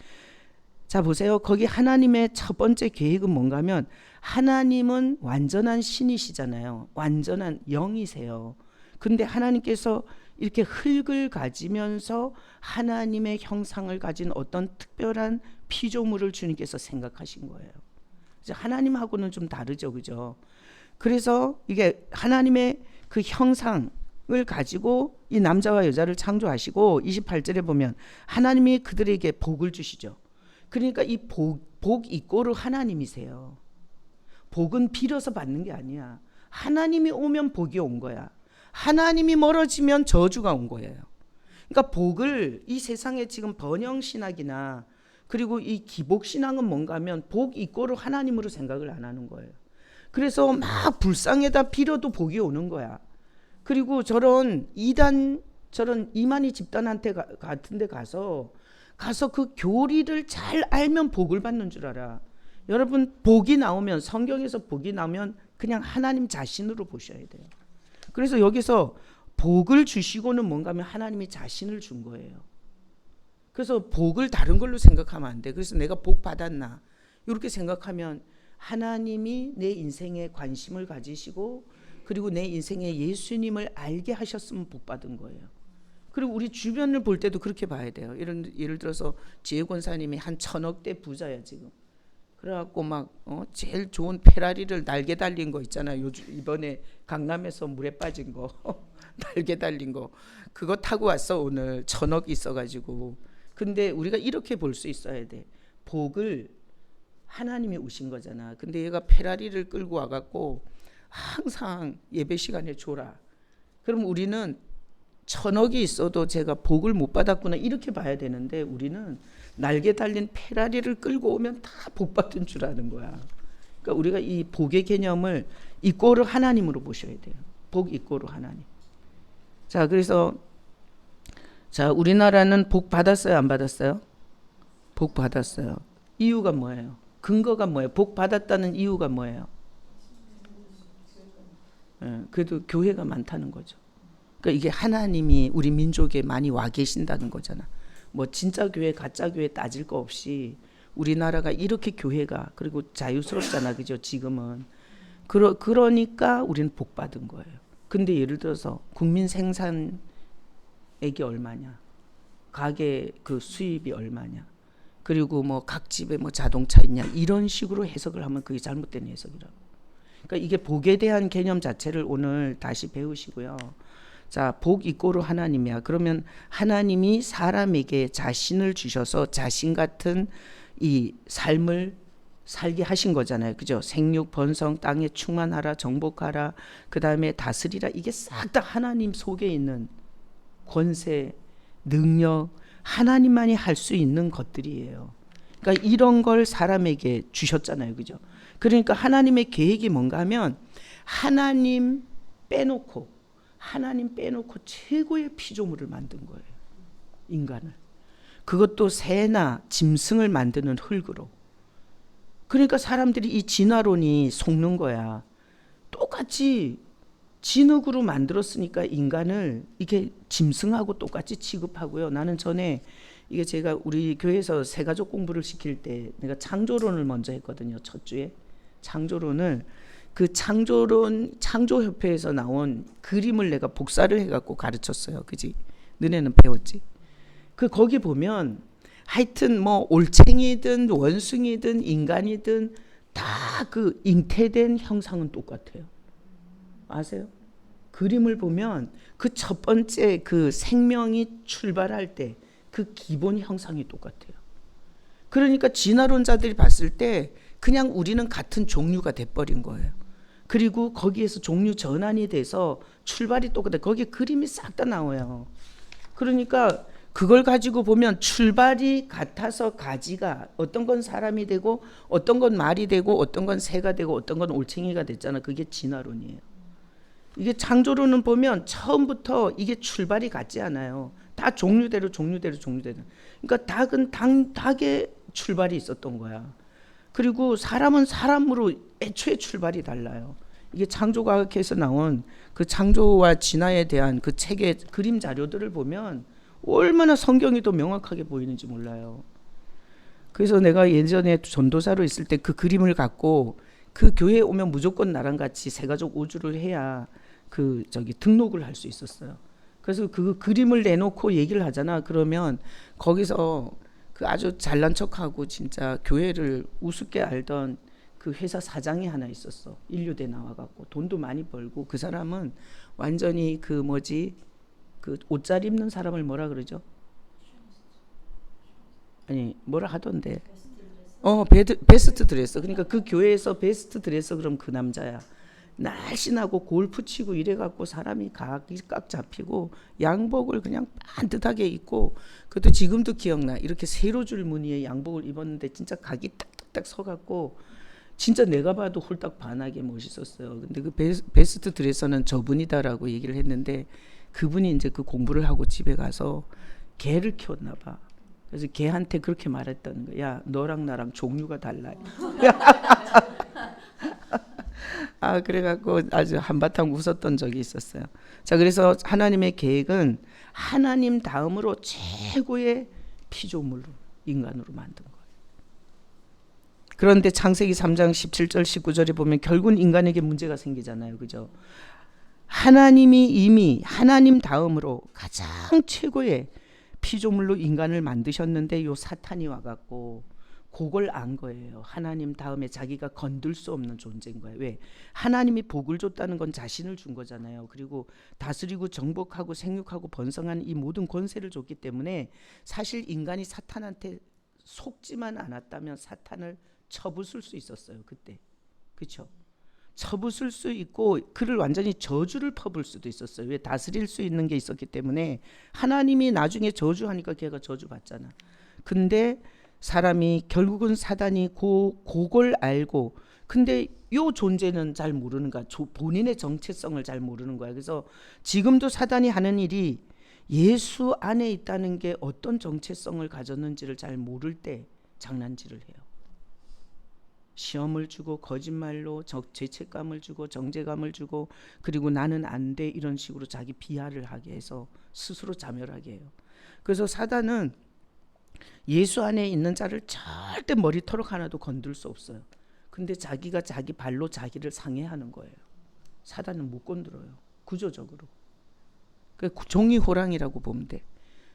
A: 자 보세요. 거기 하나님의 첫 번째 계획은 뭔가 하면 하나님은 완전한 신이시잖아요. 완전한 영이세요. 근데 하나님께서 이렇게 흙을 가지면서 하나님의 형상을 가진 어떤 특별한 피조물을 주님께서 생각하신 거예요. 하나님하고는 좀 다르죠. 그죠? 그래서 이게 하나님의 그 형상을 가지고 이 남자와 여자를 창조하시고 28절에 보면 하나님이 그들에게 복을 주시죠. 그러니까 이 복 이꼬르 하나님이세요. 복은 빌어서 받는 게 아니야. 하나님이 오면 복이 온 거야. 하나님이 멀어지면 저주가 온 거예요. 그러니까 복을 이 세상에 지금 번영신학이나 그리고 이 기복신앙은 뭔가 하면 복 이꼬르 하나님으로 생각을 안 하는 거예요. 그래서 막 불쌍해다 빌어도 복이 오는 거야. 그리고 저런 이만희 집단한테 같은 데 가서 그 교리를 잘 알면 복을 받는 줄 알아. 여러분 복이 나오면 성경에서 복이 나오면 그냥 하나님 자신으로 보셔야 돼요. 그래서 여기서 복을 주시고는 뭔가 하면 하나님이 자신을 준 거예요. 그래서 복을 다른 걸로 생각하면 안 돼. 그래서 내가 복 받았나 이렇게 생각하면 하나님이 내 인생에 관심을 가지시고 그리고 내 인생에 예수님을 알게 하셨으면 복 받은 거예요. 그리고 우리 주변을 볼 때도 그렇게 봐야 돼요. 예를 들어서 지혜 권사님이 한 1,000억대 부자야 지금. 그래갖고 막 제일 좋은 페라리를 날개 달린 거 있잖아요. 이번에 강남에서 물에 빠진 거 날개 달린 거 그거 타고 왔어 오늘 1,000억 있어가지고. 근데 우리가 이렇게 볼 수 있어야 돼. 복을 하나님이 오신 거잖아. 근데 얘가 페라리를 끌고 와갖고 항상 예배 시간에 줘라. 그럼 우리는 1,000억이 있어도 제가 복을 못 받았구나 이렇게 봐야 되는데 우리는 날개 달린 페라리를 끌고 오면 다 복 받은 줄 아는 거야. 그러니까 우리가 이 복의 개념을 이꼬르 하나님으로 보셔야 돼요. 복 이꼬르 하나님. 자, 그래서 자, 우리나라는 복 받았어요, 안 받았어요? 복 받았어요. 이유가 뭐예요? 근거가 뭐예요? 복 받았다는 이유가 뭐예요? 그래도 교회가 많다는 거죠. 그러니까 이게 하나님이 우리 민족에 많이 와 계신다는 거잖아. 뭐 진짜 교회 가짜 교회 따질 거 없이 우리나라가 이렇게 교회가 그리고 자유스럽잖아. 그죠? 지금은. 그러니까 우리는 복 받은 거예요. 근데 예를 들어서 국민 생산액이 얼마냐? 가계 그 수입이 얼마냐? 그리고 뭐 각 집에 뭐 자동차 있냐? 이런 식으로 해석을 하면 그게 잘못된 해석이라고. 그러니까 이게 복에 대한 개념 자체를 오늘 다시 배우시고요. 자, 복 이꼬르 하나님이야. 그러면 하나님이 사람에게 자신을 주셔서 자신 같은 이 삶을 살게 하신 거잖아요. 그죠? 생육, 번성, 땅에 충만하라, 정복하라, 그 다음에 다스리라. 이게 싹 다 하나님 속에 있는 권세, 능력, 하나님만이 할 수 있는 것들이에요. 그러니까 이런 걸 사람에게 주셨잖아요. 그죠? 그러니까 하나님의 계획이 뭔가 하면 하나님 빼놓고 최고의 피조물을 만든 거예요. 인간을. 그것도 새나 짐승을 만드는 흙으로. 그러니까 사람들이 이 진화론이 속는 거야. 똑같이 진흙으로 만들었으니까 인간을 이게 짐승하고 똑같이 취급하고요. 나는 전에 이게 제가 우리 교회에서 새가족 공부를 시킬 때 내가 창조론을 먼저 했거든요. 첫 주에 창조론을 그 창조협회에서 나온 그림을 내가 복사를 해갖고 가르쳤어요. 그지? 너네는 배웠지? 그 거기 보면 하여튼 뭐 올챙이든 원숭이든 인간이든 다 그 잉태된 형상은 똑같아요. 아세요? 그림을 보면 그 첫 번째 그 생명이 출발할 때 그 기본 형상이 똑같아요. 그러니까 진화론자들이 봤을 때 그냥 우리는 같은 종류가 돼버린 거예요. 그리고 거기에서 종류 전환이 돼서 출발이 똑같아요. 거기에 그림이 싹 다 나와요. 그러니까 그걸 가지고 보면 출발이 같아서 가지가 어떤 건 사람이 되고 어떤 건 말이 되고 어떤 건 새가 되고 어떤 건 올챙이가 됐잖아. 그게 진화론이에요. 이게 창조론은 보면 처음부터 이게 출발이 같지 않아요. 다 종류대로. 그러니까 닭의 출발이 있었던 거야. 그리고 사람은 사람으로 애초에 출발이 달라요. 이게 창조과학에서 나온 그 창조와 진화에 대한 그 책의 그림 자료들을 보면 얼마나 성경이 더 명확하게 보이는지 몰라요. 그래서 내가 예전에 전도사로 있을 때 그 그림을 갖고 그 교회에 오면 무조건 나랑 같이 새가족 우주를 해야 그 등록을 할 수 있었어요. 그래서 그 그림을 내놓고 얘기를 하잖아. 그러면 거기서 그 아주 잘난 척하고 진짜 교회를 우습게 알던 그 회사 사장이 하나 있었어. 인류대 나와갖고 돈도 많이 벌고 그 사람은 완전히 그 옷 잘 입는 사람을 뭐라 그러죠? 아니 뭐라 하던데. 베스트 드레서. 그러니까 그 교회에서 베스트 드레서 그럼 그 남자야. 날씬하고 골프 치고 이래갖고 사람이 깍 잡히고 양복을 그냥 반듯하게 입고 그것도 지금도 기억나. 이렇게 세로줄 무늬의 양복을 입었는데 진짜 각이 딱딱 서갖고 진짜 내가 봐도 홀딱 반하게 멋있었어요. 근데 그 베스트 드레서는 저분이다라고 얘기를 했는데 그분이 이제 그 공부를 하고 집에 가서 개를 키웠나 봐. 그래서 개한테 그렇게 말했다는 거야. 야, 너랑 나랑 종류가 달라. 그래갖고 아주 한바탕 웃었던 적이 있었어요. 자, 그래서 하나님의 계획은 하나님 다음으로 최고의 피조물로 인간으로 만든 거예요. 그런데 창세기 3장 17절 19절에 보면 결국은 인간에게 문제가 생기잖아요. 그죠? 하나님이 이미 하나님 다음으로 가장 최고의 피조물로 인간을 만드셨는데 요 사탄이 와갖고 그걸 안 거예요. 하나님 다음에 자기가 건들 수 없는 존재인 거예요. 왜? 하나님이 복을 줬다는 건 자신을 준 거잖아요. 그리고 다스리고 정복하고 생육하고 번성하는 이 모든 권세를 줬기 때문에 사실 인간이 사탄한테 속지만 않았다면 사탄을 쳐부술 수 있었어요. 그때. 그렇죠? 쳐부술 수 있고 그를 완전히 저주를 퍼부을 수도 있었어요. 왜? 다스릴 수 있는 게 있었기 때문에 하나님이 나중에 저주하니까 걔가 저주받잖아. 근데 사람이 결국은 사단이 그걸 알고 근데 요 존재는 잘 모르는 거야. 본인의 정체성을 잘 모르는 거야. 그래서 지금도 사단이 하는 일이 예수 안에 있다는 게 어떤 정체성을 가졌는지를 잘 모를 때 장난질을 해요. 시험을 주고 거짓말로 죄책감을 주고 정죄감을 주고 그리고 나는 안 돼 이런 식으로 자기 비하를 하게 해서 스스로 자멸하게 해요. 그래서 사단은 예수 안에 있는 자를 절대 머리털 하나도 건들 수 없어요. 근데 자기가 자기 발로 자기를 상해하는 거예요. 사단은 못 건드려요. 구조적으로. 그 종이 호랑이라고 보면 돼.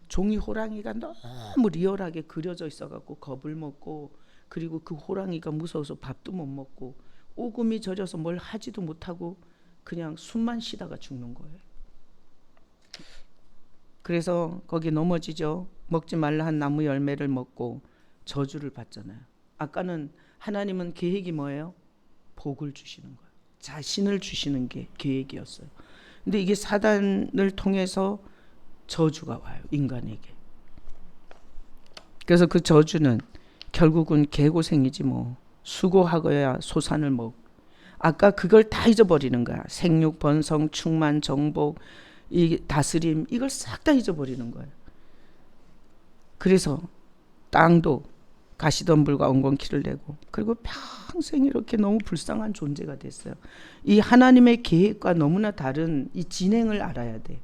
A: 종이 호랑이가 너무 리얼하게 그려져 있어갖고 겁을 먹고 그리고 그 호랑이가 무서워서 밥도 못 먹고 오금이 저려서 뭘 하지도 못하고 그냥 숨만 쉬다가 죽는 거예요. 그래서 거기 넘어지죠. 먹지 말라 한 나무 열매를 먹고 저주를 받잖아요. 아까는 하나님은 계획이 뭐예요? 복을 주시는 거예요. 자신을 주시는 게 계획이었어요. 근데 이게 사단을 통해서 저주가 와요, 인간에게. 그래서 그 저주는 결국은 개고생이지 뭐. 수고하고야 소산을 먹. 아까 그걸 다 잊어버리는 거야. 생육, 번성, 충만, 정복, 이 다스림, 이걸 싹 다 잊어버리는 거예요. 그래서 땅도 가시덤불과 엉겅퀴를 내고, 그리고 평생 이렇게 너무 불쌍한 존재가 됐어요. 이 하나님의 계획과 너무나 다른 이 진행을 알아야 돼.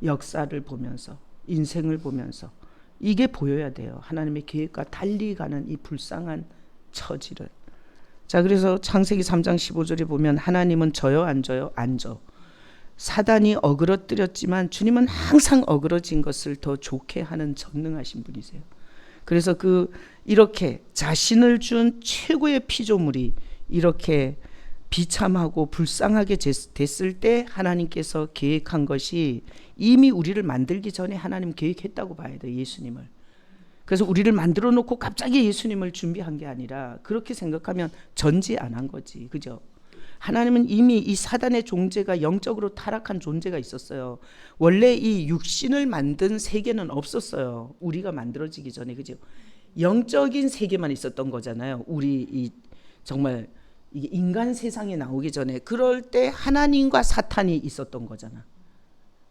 A: 역사를 보면서, 인생을 보면서 이게 보여야 돼요. 하나님의 계획과 달리 가는 이 불쌍한 처지를. 자, 그래서 창세기 3장 15절에 보면 하나님은 져요, 안 져요? 안 져. 사단이 어그러뜨렸지만 주님은 항상 어그러진 것을 더 좋게 하는 전능하신 분이세요. 그래서 이렇게 자신을 준 최고의 피조물이 이렇게 비참하고 불쌍하게 됐을 때 하나님께서 계획한 것이 이미 우리를 만들기 전에 하나님 계획했다고 봐야 돼요. 예수님을. 그래서 우리를 만들어 놓고 갑자기 예수님을 준비한 게 아니라, 그렇게 생각하면 전지 안 한 거지. 그죠? 하나님은 이미 이 사단의 존재가 영적으로 타락한 존재가 있었어요. 원래 이 육신을 만든 세계는 없었어요. 우리가 만들어지기 전에. 그죠? 영적인 세계만 있었던 거잖아요. 우리 이 정말 이게 인간 세상에 나오기 전에. 그럴 때 하나님과 사탄이 있었던 거잖아.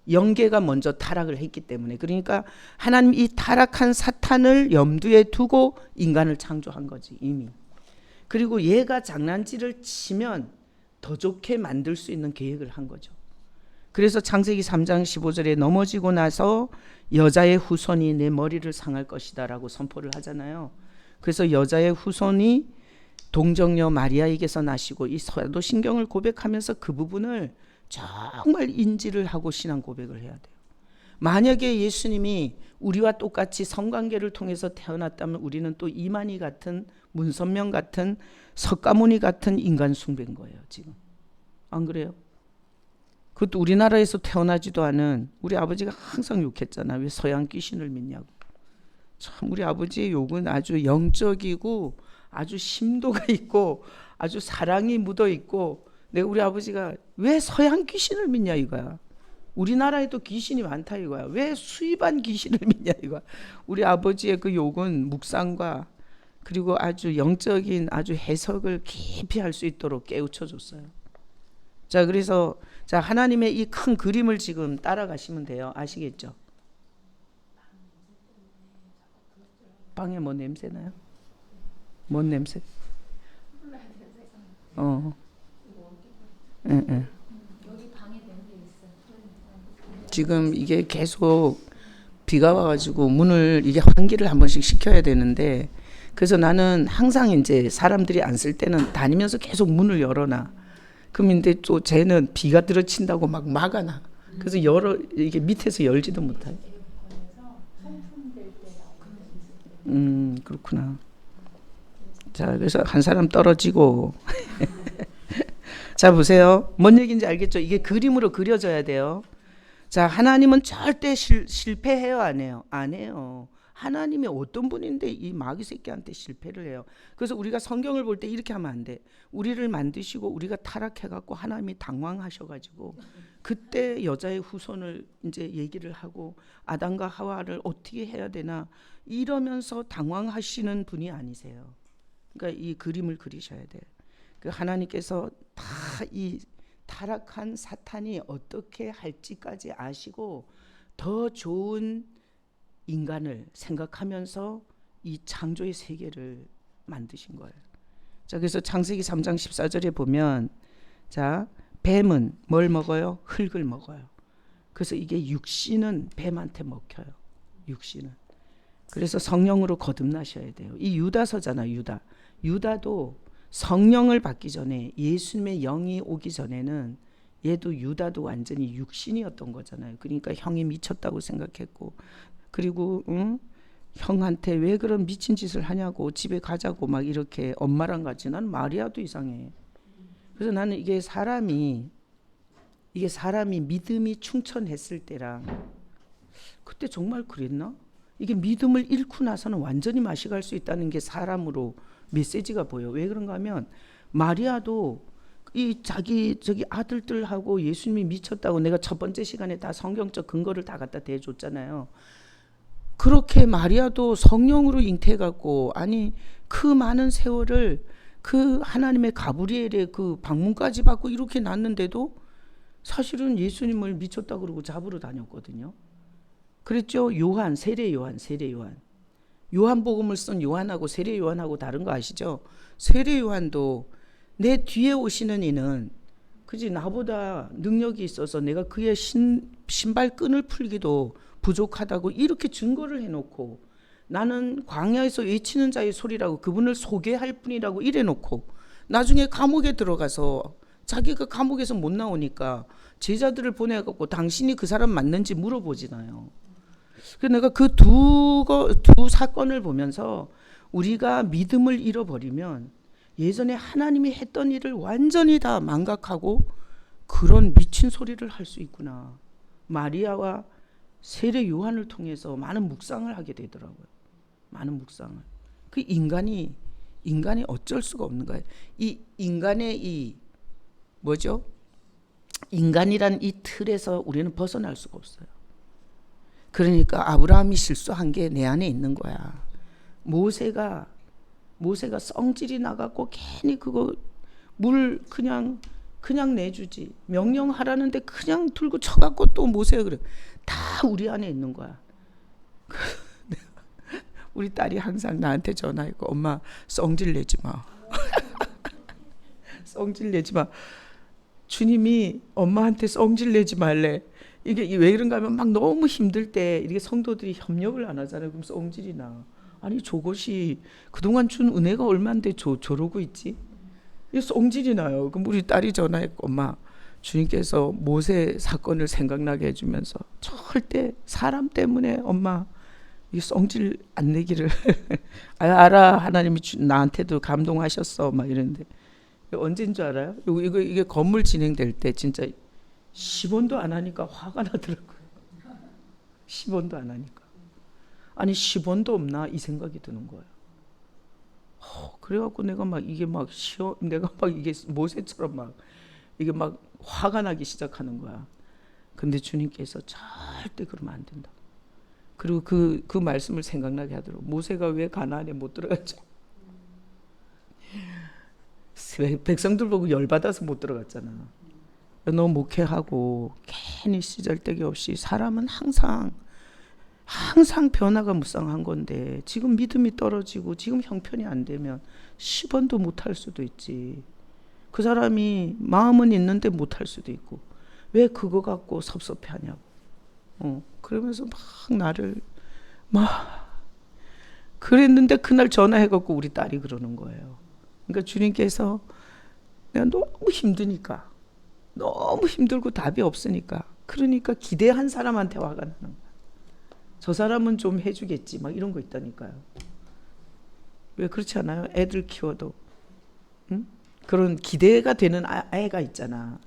A: 영계가 먼저 타락을 했기 때문에. 그러니까 하나님 이 타락한 사탄을 염두에 두고 인간을 창조한 거지 이미. 그리고 얘가 장난질을 치면 더 좋게 만들 수 있는 계획을 한 거죠. 그래서 창세기 3장 15절에 넘어지고 나서 여자의 후손이 내 머리를 상할 것이다 라고 선포를 하잖아요. 그래서 여자의 후손이 동정녀 마리아에게서 나시고, 이 사도신경을 고백하면서 그 부분을 정말 인지를 하고 신앙 고백을 해야 돼요. 만약에 예수님이 우리와 똑같이 성관계를 통해서 태어났다면 우리는 또 이만희 같은, 문선명 같은, 석가모니 같은 인간 숭배인 거예요 지금. 안 그래요? 그것도 우리나라에서 태어나지도 않은 우리 아버지가 항상 욕했잖아. 왜 서양 귀신을 믿냐고. 참 우리 아버지의 욕은 아주 영적이고 아주 심도가 있고 아주 사랑이 묻어 있고, 내가 우리 아버지가 왜 서양 귀신을 믿냐 이거야. 우리나라에도 귀신이 많다 이거야. 왜 수입한 귀신을 믿냐 이거야. 우리 아버지의 그 욕은 묵상과 그리고 아주 영적인 아주 해석을 깊이 할 수 있도록 깨우쳐 줬어요. 자, 그래서 자, 하나님의 이 큰 그림을 지금 따라가시면 돼요. 아시겠죠? 방에 뭐 냄새 나요? 뭔 냄새? 예. 지금 이게 계속 비가 와가지고 문을 이게 환기를 한 번씩 시켜야 되는데, 그래서 나는 항상 이제 사람들이 안 쓸 때는 다니면서 계속 문을 열어놔. 그럼 근데 또 쟤는 비가 들어친다고 막 막아놔. 그래서 이게 밑에서 열지도 못해. 그렇구나. 자, 그래서 한 사람 떨어지고. 자, 보세요. 뭔 얘기인지 알겠죠? 이게 그림으로 그려져야 돼요. 자, 하나님은 절대 실패해요, 안 해요? 안 해요. 하나님이 어떤 분인데 이 마귀 새끼한테 실패를 해요. 그래서 우리가 성경을 볼 때 이렇게 하면 안 돼. 우리를 만드시고 우리가 타락해갖고 하나님이 당황하셔가지고 그때 여자의 후손을 이제 얘기를 하고 아담과 하와를 어떻게 해야 되나 이러면서 당황하시는 분이 아니세요. 그러니까 이 그림을 그리셔야 돼. 그 하나님께서 다 이 타락한 사탄이 어떻게 할지까지 아시고 더 좋은 인간을 생각하면서 이 창조의 세계를 만드신 거예요. 자, 그래서 창세기 3장 14절에 보면, 자, 뱀은 뭘 먹어요? 흙을 먹어요. 그래서 이게 육신은 뱀한테 먹혀요. 육신은. 그래서 성령으로 거듭나셔야 돼요. 이 유다서잖아, 유다. 유다도 성령을 받기 전에, 예수님의 영이 오기 전에는 얘도 유다도 완전히 육신이었던 거잖아요. 그러니까 형이 미쳤다고 생각했고, 그리고 형한테 왜 그런 미친 짓을 하냐고, 집에 가자고 막 이렇게 엄마랑 같이. 난 마리아도 이상해. 그래서 나는 이게 사람이 믿음이 충천했을 때랑 그때 정말 그랬나? 이게 믿음을 잃고 나서는 완전히 맛이 갈 수 있다는 게 사람으로 메시지가 보여. 왜 그런가 하면 마리아도 이 저기 아들들하고 예수님이 미쳤다고 내가 첫 번째 시간에 다 성경적 근거를 다 갖다 대줬잖아요. 그렇게 마리아도 성령으로 잉태해갖고 아니 그 많은 세월을 그 하나님의 가브리엘의 그 방문까지 받고 이렇게 낳는데도 사실은 예수님을 미쳤다 그러고 잡으러 다녔거든요. 그랬죠. 세례 요한. 요한복음을 쓴 요한하고 세례 요한하고 다른 거 아시죠? 세례 요한도 내 뒤에 오시는 이는 그지 나보다 능력이 있어서 내가 그의 신발 끈을 풀기도 부족하다고 이렇게 증거를 해놓고 나는 광야에서 외치는 자의 소리라고 그분을 소개할 뿐이라고 이래놓고 나중에 감옥에 들어가서 자기가 감옥에서 못 나오니까 제자들을 보내갖고 당신이 그 사람 맞는지 물어보지나요. 그래서 내가 그 두 사건을 보면서 우리가 믿음을 잃어버리면 예전에 하나님이 했던 일을 완전히 다 망각하고 그런 미친 소리를 할 수 있구나. 마리아와 세례 요한을 통해서 많은 묵상을 하게 되더라고요. 많은 묵상을. 그 인간이 어쩔 수가 없는 거예요. 이 인간의 이 뭐죠? 인간이란 이 틀에서 우리는 벗어날 수가 없어요. 그러니까 아브라함이 실수한 게 내 안에 있는 거야. 모세가 성질이 나갖고 괜히 그거 물 그냥 내주지. 명령하라는데 그냥 들고 쳐갖고 또 모세가 그래. 다 우리 안에 있는 거야. 우리 딸이 항상 나한테 전화했고 엄마 성질 내지 마. 성질 내지 마. 주님이 엄마한테 성질 내지 말래. 이게 왜 그런가 하면 막 너무 힘들 때 이렇게 성도들이 협력을 안 하잖아요. 그럼 성질이 나. 아니 저것이 그동안 준 은혜가 얼만데 저러고 있지? 이 성질이 나요. 그럼 우리 딸이 전화했고 엄마 주님께서 모세 사건을 생각나게 해주면서 절대 사람 때문에 엄마 이 성질 안 내기를 알아. 하나님이 나한테도 감동하셨어. 막 이랬는데 언제인 줄 알아요? 이게 건물 진행될 때 진짜 10원도 안 하니까 화가 나더라고요. 10원도 안 하니까. 아니 10원도 없나 이 생각이 드는 거예요. 그래갖고 내가 막 이게 내가 막 이게 모세처럼 막 이게 막 화가 나기 시작하는 거야. 근데 주님께서 절대 그러면 안 된다. 그리고 그 말씀을 생각나게 하더라고. 모세가 왜 가나안에 못 들어갔죠? 백성들 보고 열받아서 못 들어갔잖아. 너 목회하고 괜히 시잘데기 없이 사람은 항상 변화가 무쌍한 건데 지금 믿음이 떨어지고 지금 형편이 안 되면 10원도 못할 수도 있지. 그 사람이 마음은 있는데 못할 수도 있고 왜 그거 갖고 섭섭해하냐고. 그러면서 막 나를 그랬는데 그날 전화해갖고 우리 딸이 그러는 거예요. 그러니까 주님께서 내가 너무 힘드니까 너무 힘들고 답이 없으니까 그러니까 기대한 사람한테 화가 나는 거야. 저 사람은 좀 해주겠지 막 이런 거 있다니까요. 왜 그렇지 않아요? 애들 키워도 그런 기대가 되는 애가 있잖아.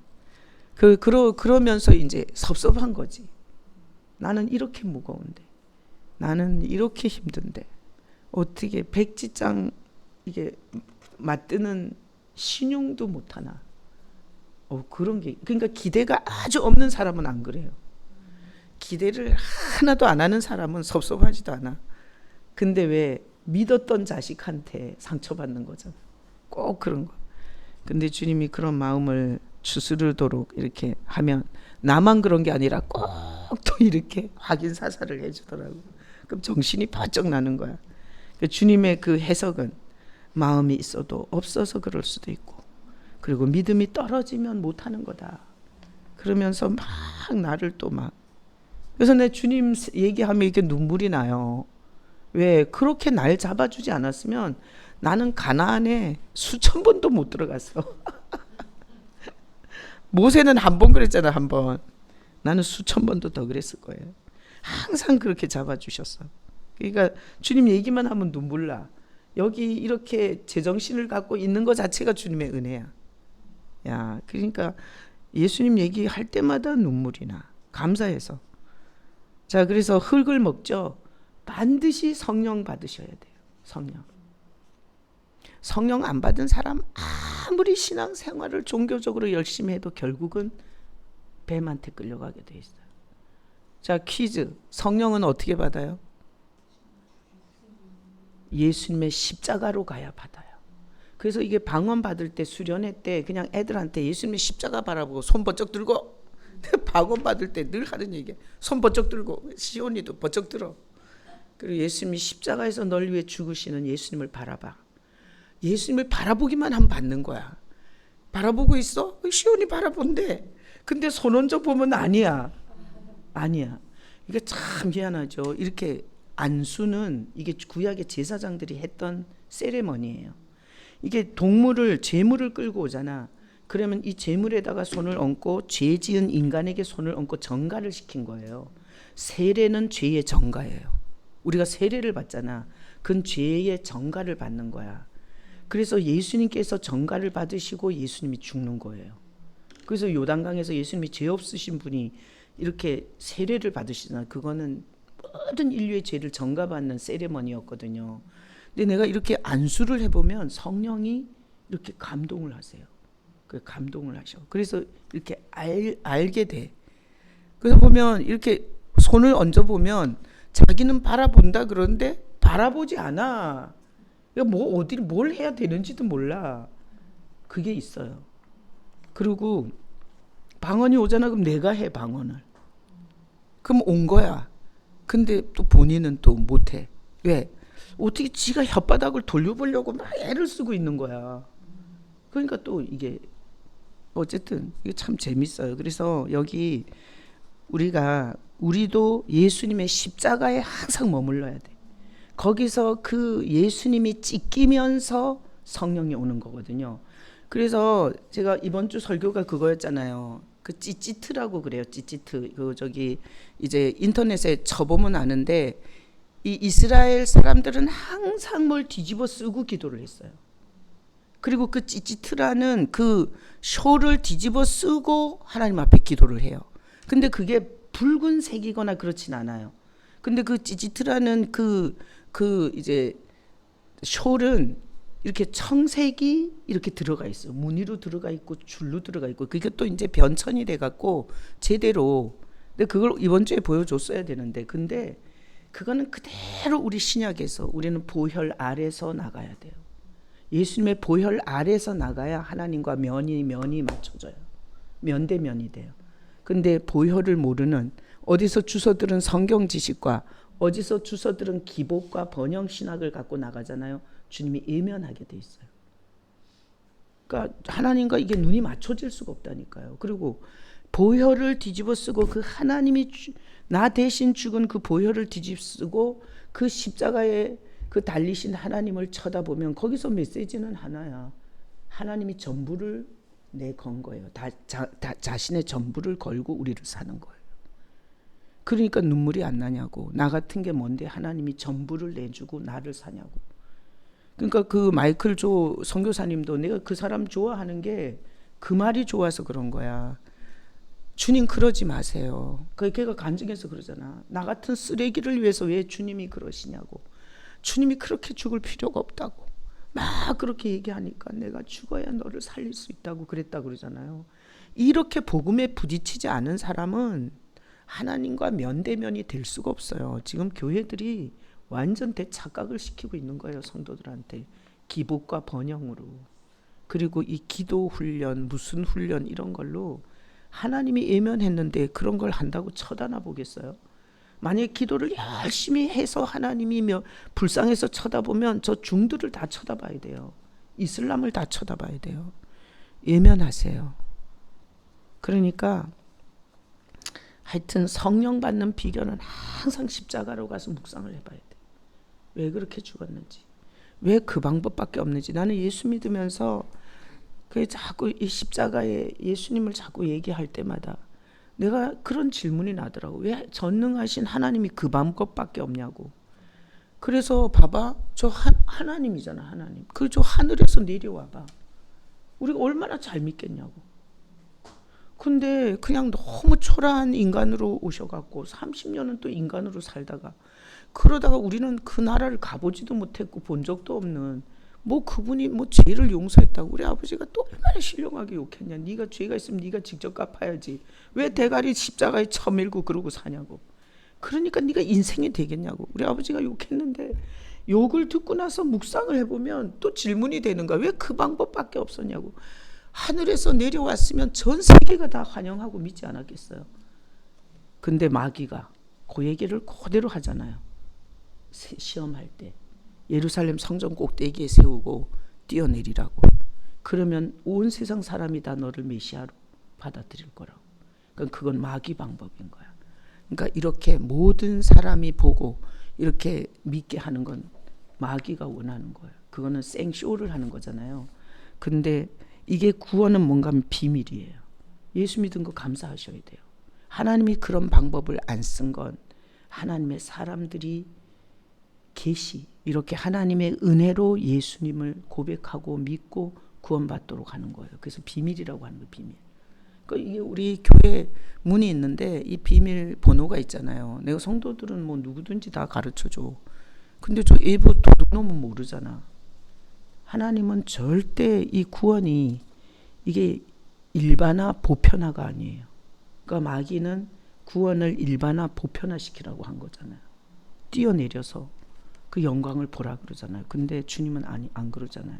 A: 그러면서 이제 섭섭한 거지. 나는 이렇게 무거운데 나는 이렇게 힘든데 어떻게 백지장 이게 맞드는 신용도 못하나. 그런 게 그러니까 기대가 아주 없는 사람은 안 그래요. 기대를 하나도 안 하는 사람은 섭섭하지도 않아. 근데 왜 믿었던 자식한테 상처받는 거잖아. 꼭 그런 거. 근데 주님이 그런 마음을 추스르도록 이렇게 하면 나만 그런 게 아니라 꼭 또 이렇게 확인 사살을 해주더라고. 그럼 정신이 바짝 나는 거야. 주님의 그 해석은 마음이 있어도 없어서 그럴 수도 있고 그리고 믿음이 떨어지면 못하는 거다. 그러면서 막 나를 또 막 그래서 내 주님 얘기하면 이렇게 눈물이 나요. 왜 그렇게 날 잡아주지 않았으면 나는 가나안에 수천 번도 못 들어갔어. 모세는 한 번 그랬잖아. 한 번. 나는 수천 번도 더 그랬을 거예요. 항상 그렇게 잡아주셨어. 그러니까 주님 얘기만 하면 눈물 나. 여기 이렇게 제정신을 갖고 있는 것 자체가 주님의 은혜야. 야, 그러니까 예수님 얘기할 때마다 눈물이 나. 감사해서. 자, 그래서 흙을 먹죠. 반드시 성령 받으셔야 돼요. 성령. 성령 안 받은 사람 아무리 신앙생활을 종교적으로 열심히 해도 결국은 뱀한테 끌려가게 돼 있어요. 자, 퀴즈. 성령은 어떻게 받아요? 예수님의 십자가로 가야 받아요. 그래서 이게 방언 받을 때 수련회 때 그냥 애들한테 예수님의 십자가 바라보고 손 번쩍 들고 방언 받을 때 늘 하는 얘기야. 손 번쩍 들고 시온이도 번쩍 들어. 그리고 예수님이 십자가에서 널 위해 죽으시는 예수님을 바라봐. 예수님을 바라보기만 하면 받는 거야. 바라보고 있어? 시온이 바라본대. 근데 손 얹어 보면 아니야. 아니야. 이게 참 미안하죠. 이렇게 안수는 이게 구약의 제사장들이 했던 세레머니예요. 이게 동물을 제물을 끌고 오잖아. 그러면 이 제물에다가 손을 얹고 죄 지은 인간에게 손을 얹고 정가를 시킨 거예요. 세례는 죄의 정가예요. 우리가 세례를 받잖아. 그건 죄의 정가를 받는 거야. 그래서 예수님께서 정가를 받으시고 예수님이 죽는 거예요. 그래서 요단강에서 예수님이 죄 없으신 분이 이렇게 세례를 받으시잖아요. 그거는 모든 인류의 죄를 정가받는 세레머니였거든요. 근데 내가 이렇게 안수를 해보면 성령이 이렇게 감동을 하세요. 감동을 하셔. 그래서 이렇게 알게 돼. 그래서 보면 이렇게 손을 얹어보면 자기는 바라본다 그러는데 바라보지 않아. 뭐 어디 뭘 해야 되는지도 몰라. 그게 있어요. 그리고 방언이 오잖아. 그럼 내가 해 방언을. 그럼 온 거야. 근데 또 본인은 또 못해. 왜? 어떻게 지가 혓바닥을 돌려보려고 막 애를 쓰고 있는 거야. 그러니까 또 이게 어쨌든 이게 참 재밌어요. 그래서 여기 우리도 예수님의 십자가에 항상 머물러야 돼. 거기서 그 예수님이 찢기면서 성령이 오는 거거든요. 그래서 제가 이번 주 설교가 그거였잖아요. 그 찌찌트라고 그래요. 찌찌트. 그 저기 이제 인터넷에 쳐보면 아는데 이 이스라엘 사람들은 항상 뭘 뒤집어 쓰고 기도를 했어요. 그리고 그 찌찌트라는 그 쇼를 뒤집어 쓰고 하나님 앞에 기도를 해요. 근데 그게 붉은색이거나 그렇진 않아요. 근데 그 찌찌트라는 그 이제 숄은 이렇게 청색이 이렇게 들어가 있어요. 무늬로 들어가 있고 줄로 들어가 있고 그게 또 이제 변천이 돼 갖고 제대로 근데 그걸 이번 주에 보여줬어야 되는데 근데 그거는 그대로 우리 신약에서 우리는 보혈 아래서 나가야 돼요. 예수님의 보혈 아래서 나가야 하나님과 면이 맞춰져요. 면대면이 돼요. 근데 보혈을 모르는 어디서 주워들은 성경 지식과 어디서 주워들은 기복과 번영 신학을 갖고 나가잖아요. 주님이 예면하게 돼 있어요. 그러니까 하나님과 이게 눈이 맞춰질 수가 없다니까요. 그리고 보혈을 뒤집어 쓰고 그 하나님이 나 대신 죽은 그 보혈을 뒤집어 쓰고 그 십자가에 그 달리신 하나님을 쳐다보면 거기서 메시지는 하나야. 하나님이 전부를 내건 거예요. 자신의 전부를 걸고 우리를 사는 거예요. 그러니까 눈물이 안 나냐고. 나 같은 게 뭔데 하나님이 전부를 내주고 나를 사냐고. 그러니까 그 마이클 조 선교사님도 내가 그 사람 좋아하는 게 그 말이 좋아서 그런 거야. 주님 그러지 마세요. 걔가 간증해서 그러잖아. 나 같은 쓰레기를 위해서 왜 주님이 그러시냐고. 주님이 그렇게 죽을 필요가 없다고. 막 그렇게 얘기하니까 내가 죽어야 너를 살릴 수 있다고 그랬다고 그러잖아요. 이렇게 복음에 부딪히지 않은 사람은 하나님과 면대면이 될 수가 없어요. 지금 교회들이 완전 대착각을 시키고 있는 거예요. 성도들한테. 기복과 번영으로. 그리고 이 기도 훈련, 무슨 훈련 이런 걸로 하나님이 예면했는데 그런 걸 한다고 쳐다나 보겠어요? 만약에 기도를 열심히 해서 하나님이 불쌍해서 쳐다보면 저 중들을 다 쳐다봐야 돼요. 이슬람을 다 쳐다봐야 돼요. 예면하세요. 그러니까 하여튼 성령 받는 비결은 항상 십자가로 가서 묵상을 해봐야 돼. 왜 그렇게 죽었는지. 왜 그 방법밖에 없는지. 나는 예수 믿으면서 그 자꾸 이 십자가에 예수님을 자꾸 얘기할 때마다 내가 그런 질문이 나더라고. 왜 전능하신 하나님이 그 방법밖에 없냐고. 그래서 봐봐. 저 하나님이잖아. 하나님. 그 저 하늘에서 내려와봐. 우리가 얼마나 잘 믿겠냐고. 근데 그냥 너무 초라한 인간으로 오셔갖고 30년은 또 인간으로 살다가 그러다가 우리는 그 나라를 가보지도 못했고 본 적도 없는 뭐 그분이 뭐 죄를 용서했다고 우리 아버지가 또 얼마나 신령하게 욕했냐. 네가 죄가 있으면 네가 직접 갚아야지. 왜 대가리 십자가에 쳐밀고 그러고 사냐고. 그러니까 네가 인생이 되겠냐고. 우리 아버지가 욕했는데 욕을 듣고 나서 묵상을 해보면 또 질문이 되는 거야. 왜 그 방법밖에 없었냐고. 하늘에서 내려왔으면 전 세계가 다 환영하고 믿지 않았겠어요. 근데 마귀가 그 얘기를 그대로 하잖아요. 시험할 때 예루살렘 성전 꼭대기에 세우고 뛰어내리라고. 그러면 온 세상 사람이 다 너를 메시아로 받아들일 거라고. 그러니까 그건 마귀 방법인 거야. 그러니까 이렇게 모든 사람이 보고 이렇게 믿게 하는 건 마귀가 원하는 거예요. 그거는 생쇼를 하는 거잖아요. 근데 이게 구원은 뭔가 하면 비밀이에요. 예수 믿은 거 감사하셔야 돼요. 하나님이 그런 방법을 안 쓴 건 하나님의 사람들이 계시 이렇게 하나님의 은혜로 예수님을 고백하고 믿고 구원받도록 하는 거예요. 그래서 비밀이라고 하는 거예요. 비밀. 그러니까 이게 우리 교회 문이 있는데 이 비밀 번호가 있잖아요. 내가 성도들은 뭐 누구든지 다 가르쳐줘. 근데 저 일부 도둑놈은 모르잖아. 하나님은 절대 이 구원이 이게 일반화 보편화가 아니에요. 그러니까 마귀는 구원을 일반화 보편화시키라고 한 거잖아요. 뛰어내려서 그 영광을 보라 그러잖아요. 근데 주님은 안 그러잖아요.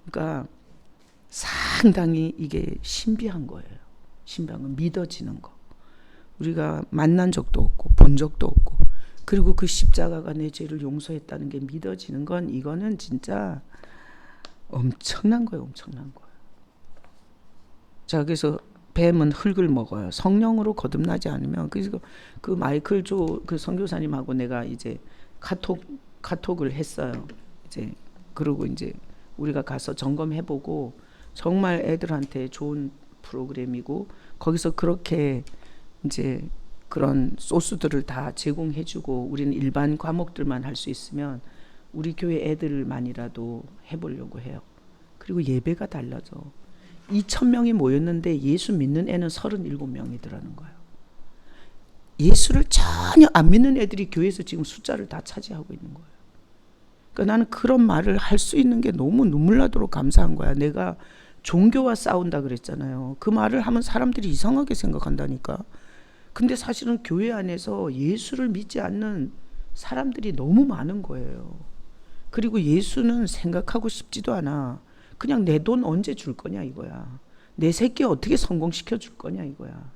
A: 그러니까 상당히 이게 신비한 거예요. 신비한 건 믿어지는 거. 우리가 만난 적도 없고 본 적도 없고 그리고 그 십자가가 내 죄를 용서했다는 게 믿어지는 건 이거는 진짜 엄청난 거예요. 엄청난 거예요. 자, 그래서 뱀은 흙을 먹어요. 성령으로 거듭나지 않으면. 그래서 그 마이클 조 그 선교사님하고 내가 이제 카톡을 했어요. 이제 그러고 이제 우리가 가서 점검해보고 정말 애들한테 좋은 프로그램이고 거기서 그렇게 이제 그런 소스들을 다 제공해주고 우리는 일반 과목들만 할 수 있으면 우리 교회 애들만이라도 해보려고 해요. 그리고 예배가 달라져. 2,000명이 모였는데 예수 믿는 애는 37명이더라는 거예요. 예수를 전혀 안 믿는 애들이 교회에서 지금 숫자를 다 차지하고 있는 거예요. 그러니까 나는 그런 말을 할 수 있는 게 너무 눈물 나도록 감사한 거야. 내가 종교와 싸운다 그랬잖아요. 그 말을 하면 사람들이 이상하게 생각한다니까. 근데 사실은 교회 안에서 예수를 믿지 않는 사람들이 너무 많은 거예요. 그리고 예수는 생각하고 싶지도 않아. 그냥 내 돈 언제 줄 거냐 이거야. 내 새끼 어떻게 성공시켜 줄 거냐 이거야.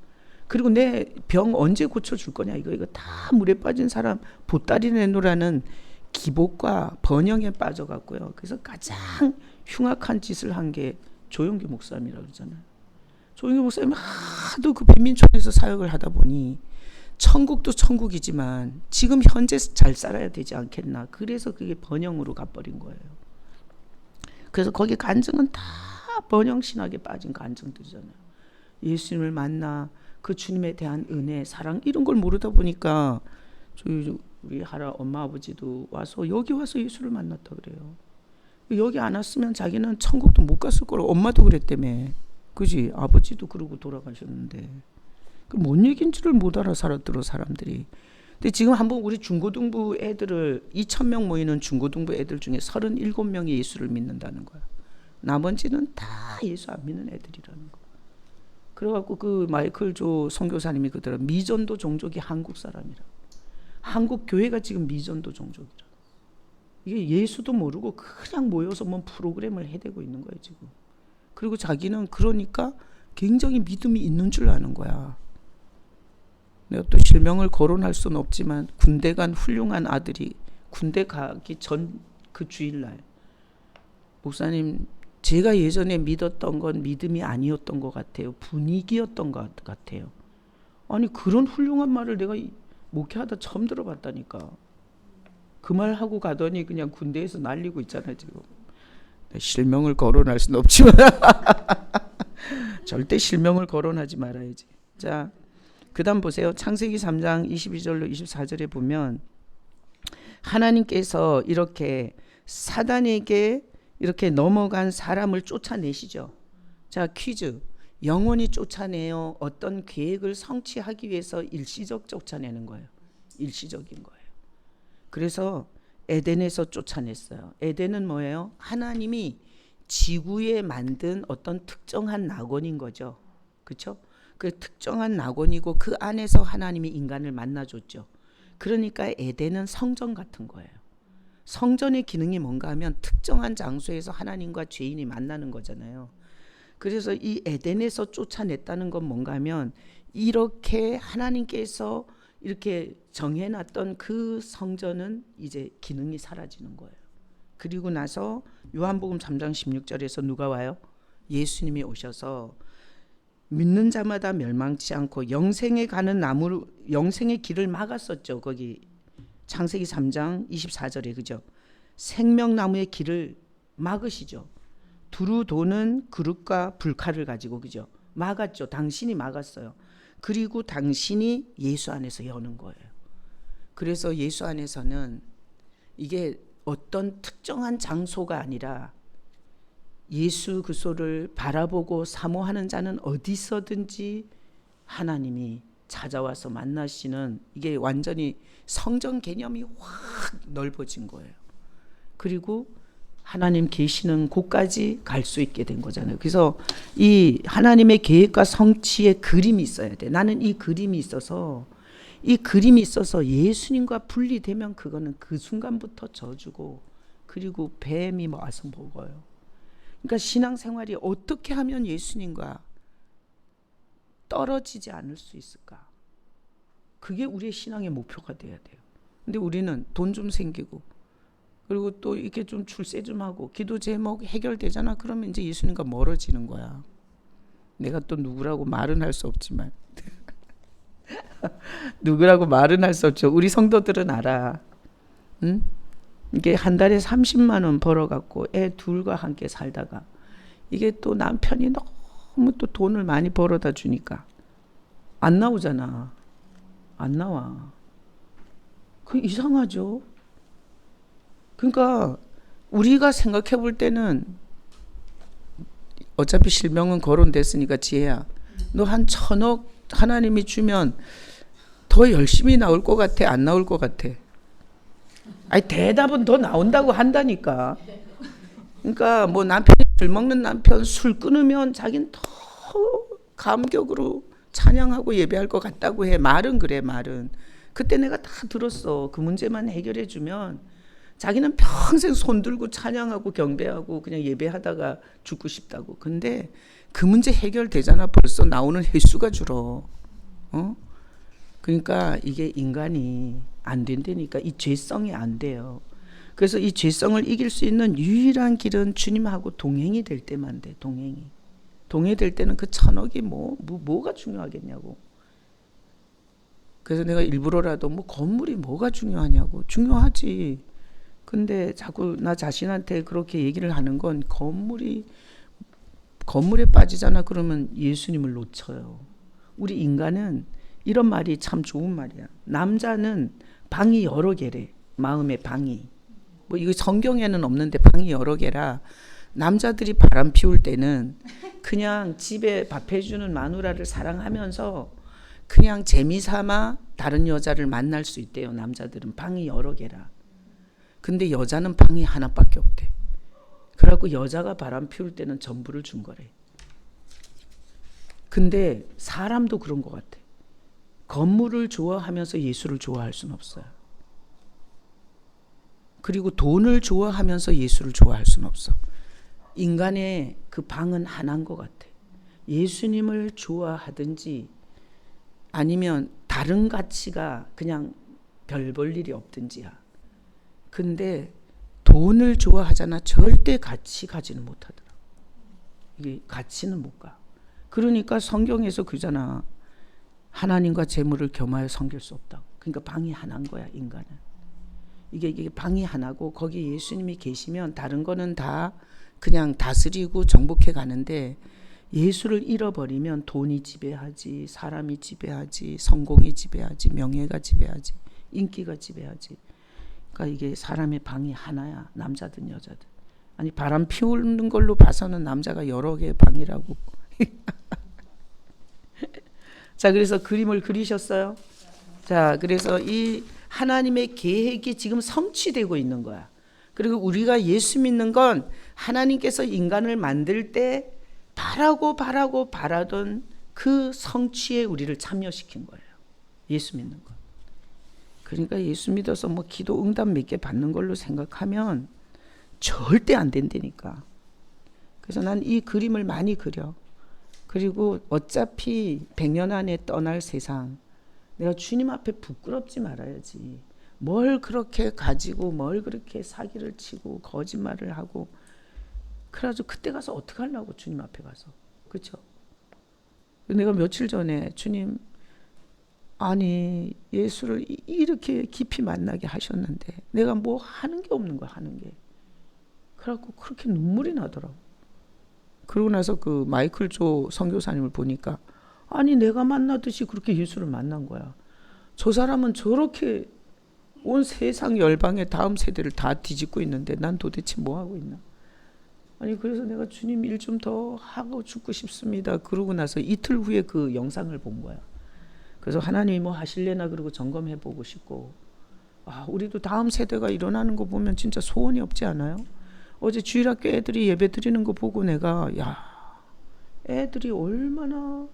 A: 그리고 내 병 언제 고쳐줄 거냐 이거 다 물에 빠진 사람 보따리 내놓으라는 기복과 번영에 빠져갔고요. 그래서 가장 흉악한 짓을 한 게 조용기 목사님이라고 그러잖아요. 조용기 목사님이 하도 그 빈민촌에서 사역을 하다 보니 천국도 천국이지만 지금 현재 잘 살아야 되지 않겠나. 그래서 그게 번영으로 가버린 거예요. 그래서 거기 간증은 다 번영신학에 빠진 간증들이잖아요. 예수님을 만나 그 주님에 대한 은혜, 사랑 이런 걸 모르다 보니까 우리 엄마 아버지도 와서 여기 와서 예수를 만났다 그래요. 여기 안 왔으면 자기는 천국도 못 갔을 거라고. 엄마도 그랬다며. 그지? 아버지도 그러고 돌아가셨는데 뭔 얘기인지를 못 알아 살았더러 사람들이. 근데 지금 한번 우리 중고등부 애들을 2,000명 모이는 중고등부 애들 중에 37명이 예수를 믿는다는 거야. 나머지는 다 예수 안 믿는 애들이라는 거야. 그래갖고 그 마이클 조 선교사님이 그러더라. 미전도 종족이 한국 사람이라. 한국 교회가 지금 미전도 종족이라. 이게 예수도 모르고 그냥 모여서 뭔 프로그램을 해대고 있는 거야 지금. 그리고 자기는 그러니까 굉장히 믿음이 있는 줄 아는 거야. 내가 또 실명을 거론할 수는 없지만 군대 간 훌륭한 아들이 군대 가기 전 그 주일날 목사님 제가 예전에 믿었던 건 믿음이 아니었던 것 같아요. 분위기였던 것 같아요. 아니 그런 훌륭한 말을 내가 목회하다 처음 들어봤다니까. 그 말 하고 가더니 그냥 군대에서 날리고 있잖아요 지금. 실명을 거론할 수는 없지만 절대 실명을 거론하지 말아야지. 자, 그 다음 보세요. 창세기 3장 22절로 24절에 보면 하나님께서 이렇게 사단에게 이렇게 넘어간 사람을 쫓아내시죠. 자, 퀴즈. 영원히 쫓아내요. 어떤 계획을 성취하기 위해서 일시적 쫓아내는 거예요. 일시적인 거예요. 그래서 에덴에서 쫓아냈어요. 에덴은 뭐예요? 하나님이 지구에 만든 어떤 특정한 낙원인 거죠. 그렇죠? 그 특정한 낙원이고 그 안에서 하나님이 인간을 만나줬죠. 그러니까 에덴은 성전 같은 거예요. 성전의 기능이 뭔가 하면 특정한 장소에서 하나님과 죄인이 만나는 거잖아요. 그래서 이 에덴에서 쫓아냈다는 건 뭔가 하면 이렇게 하나님께서 이렇게 정해놨던 그 성전은 이제 기능이 사라지는 거예요. 그리고 나서 요한복음 3장 16절에서 누가 와요? 예수님이 오셔서 믿는 자마다 멸망치 않고 영생에 가는 나무, 영생의 길을 막았었죠. 거기 창세기 3장 24절에 그죠? 생명나무의 길을 막으시죠. 두루 도는 그릇과 불칼을 가지고 그죠? 막았죠. 당신이 막았어요. 그리고 당신이 예수 안에서 여는 거예요. 그래서 예수 안에서는 이게 어떤 특정한 장소가 아니라 예수 그리스도를 바라보고 사모하는 자는 어디서든지 하나님이 찾아와서 만나시는, 이게 완전히 성전 개념이 확 넓어진 거예요. 그리고 하나님 계시는 곳까지 갈 수 있게 된 거잖아요. 그래서 이 하나님의 계획과 성취의 그림이 있어야 돼. 나는 이 그림이 있어서, 이 그림이 있어서 예수님과 분리되면 그거는 그 순간부터 저주고, 그리고 뱀이 와서 먹어요. 그러니까 신앙생활이 어떻게 하면 예수님과 떨어지지 않을 수 있을까? 그게 우리의 신앙의 목표가 돼야 돼요. 근데 우리는 돈 좀 생기고, 그리고 또 이렇게 좀 출세 좀 하고, 기도 제목 해결되잖아. 그러면 이제 예수님과 멀어지는 거야. 내가 또 누구라고 말은 할 수 없지만 누구라고 말은 할 수 없죠. 우리 성도들은 알아. 응? 이게 한 달에 30만 원 벌어갖고 애 둘과 함께 살다가 이게 또 남편이 너무 또 돈을 많이 벌어다 주니까 안 나오잖아. 안 나와. 그 이상하죠. 그러니까 우리가 생각해 볼 때는 어차피 실명은 거론됐으니까 지혜야, 너 한 1,000억 하나님이 주면 더 열심히 나올 것 같아, 안 나올 것 같아? 아니, 대답은 더 나온다고 한다니까. 그러니까 뭐 남편이 술 먹는 남편 술 끊으면 자기는 더 감격으로 찬양하고 예배할 것 같다고 해. 말은 그래, 말은. 그때 내가 다 들었어. 그 문제만 해결해 주면 자기는 평생 손 들고 찬양하고 경배하고 그냥 예배하다가 죽고 싶다고. 근데 그 문제 해결되잖아. 벌써 나오는 횟수가 줄어. 그러니까 이게 인간이 안 된다니까. 이 죄성이 안 돼요. 그래서 이 죄성을 이길 수 있는 유일한 길은 주님하고 동행이 될 때만 돼. 동행이 될 때는 그 1,000억이 뭐가 중요하겠냐고. 그래서 내가 일부러라도 뭐 건물이 뭐가 중요하냐고. 중요하지. 근데 자꾸 나 자신한테 그렇게 얘기를 하는 건 건물에 빠지잖아. 그러면 예수님을 놓쳐요. 우리 인간은 이런 말이 참 좋은 말이야. 남자는 방이 여러 개래. 마음의 방이. 뭐 이거 성경에는 없는데 방이 여러 개라. 남자들이 바람 피울 때는 그냥 집에 밥 해주는 마누라를 사랑하면서 그냥 재미삼아 다른 여자를 만날 수 있대요. 남자들은 방이 여러 개라. 근데 여자는 방이 하나밖에 없대. 그래갖고 여자가 바람 피울 때는 전부를 준 거래. 근데 사람도 그런 것 같아. 건물을 좋아하면서 예수를 좋아할 수는 없어요. 그리고 돈을 좋아하면서 예수를 좋아할 수는 없어. 인간의 그 방은 하나인 것 같아. 예수님을 좋아하든지 아니면 다른 가치가 그냥 별 볼 일이 없든지야. 근데 돈을 좋아하잖아. 절대 가치 가지는 못하더라. 이게 가치는 못 가. 그러니까 성경에서 그잖아. 하나님과 재물을 겸하여 섬길 수 없다고. 그러니까 방이 하나인 거야, 인간은. 이게 방이 하나고 거기 예수님이 계시면 다른 거는 다 그냥 다스리고 정복해 가는데, 예수를 잃어버리면 돈이 지배하지, 사람이 지배하지, 성공이 지배하지, 명예가 지배하지, 인기가 지배하지. 그러니까 이게 사람의 방이 하나야. 남자든 여자든. 아니 바람 피우는 걸로 봐서는 남자가 여러 개의 방이라고. 자, 그래서 그림을 그리셨어요. 자, 그래서 이 하나님의 계획이 지금 성취되고 있는 거야. 그리고 우리가 예수 믿는 건 하나님께서 인간을 만들 때 바라던 그 성취에 우리를 참여시킨 거예요. 예수 믿는 것. 그러니까 예수 믿어서 뭐 기도 응답 몇 개 받는 걸로 생각하면 절대 안 된다니까. 그래서 난 이 그림을 많이 그려. 그리고 어차피 100년 안에 떠날 세상, 내가 주님 앞에 부끄럽지 말아야지. 뭘 그렇게 가지고 뭘 그렇게 사기를 치고 거짓말을 하고, 그래가지고 그때 가서 어떻게 하려고, 주님 앞에 가서. 그렇죠? 내가 며칠 전에 주님, 아니 예수를 이렇게 깊이 만나게 하셨는데 내가 뭐 하는 게 없는 거야, 하는 게. 그래갖고 그렇게 눈물이 나더라고. 그러고 나서 그 마이클 조 선교사님을 보니까, 아니 내가 만나듯이 그렇게 예수를 만난 거야. 저 사람은 저렇게 온 세상 열방의 다음 세대를 다 뒤집고 있는데 난 도대체 뭐 하고 있나. 아니 그래서 내가 주님 일 좀 더 하고 죽고 싶습니다. 그러고 나서 이틀 후에 그 영상을 본 거야. 그래서 하나님이 뭐 하실래나 그러고 점검해 보고 싶고, 아 우리도 다음 세대가 일어나는 거 보면 진짜 소원이 없지 않아요? 어제 주일학교 애들이 예배 드리는 거 보고 내가, 야 애들이 얼마나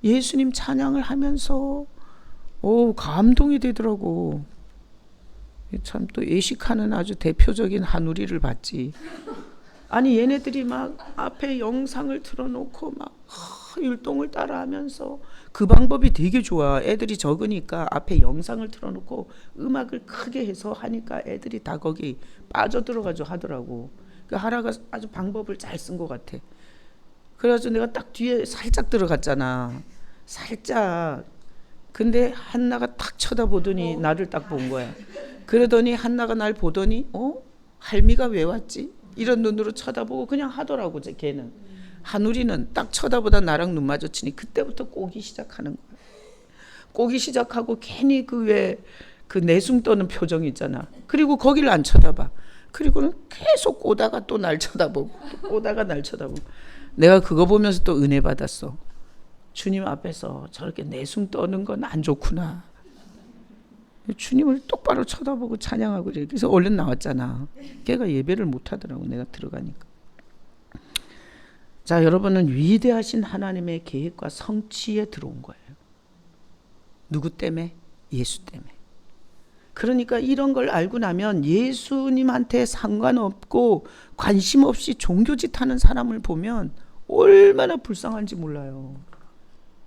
A: 예수님 찬양을 하면서 감동이 되더라고. 참 또 예식하는 아주 대표적인 한우리를 봤지. 아니 얘네들이 막 앞에 영상을 틀어놓고 막 율동을 따라하면서, 그 방법이 되게 좋아. 애들이 적으니까 앞에 영상을 틀어놓고 음악을 크게 해서 하니까 애들이 다 거기 빠져들어가지고 하더라고. 그 하라가 아주 방법을 잘 쓴 것 같아. 그래가지고 내가 딱 뒤에 살짝 들어갔잖아. 살짝. 근데 한나가 탁 쳐다보더니 나를 딱 본 거야. 그러더니 한나가 날 보더니 할미가 왜 왔지? 이런 눈으로 쳐다보고 그냥 하더라고. 걔는. 한우리는 딱 쳐다보다 나랑 눈 마주치니 그때부터 꼬기 시작하는 거야. 꼬기 시작하고 괜히 그 내숭 떠는 표정 있잖아. 그리고 거기를 안 쳐다봐. 그리고는 계속 꼬다가 또 날 쳐다보고, 또 꼬다가 날 쳐다보고. 내가 그거 보면서 또 은혜 받았어. 주님 앞에서 저렇게 내숭 떠는 건 안 좋구나. 주님을 똑바로 쳐다보고 찬양하고 이래. 그래서 얼른 나왔잖아. 걔가 예배를 못 하더라고, 내가 들어가니까. 자, 여러분은 위대하신 하나님의 계획과 성취에 들어온 거예요. 누구 때문에? 예수 때문에. 그러니까 이런 걸 알고 나면 예수님한테 상관없고 관심 없이 종교짓 하는 사람을 보면 얼마나 불쌍한지 몰라요.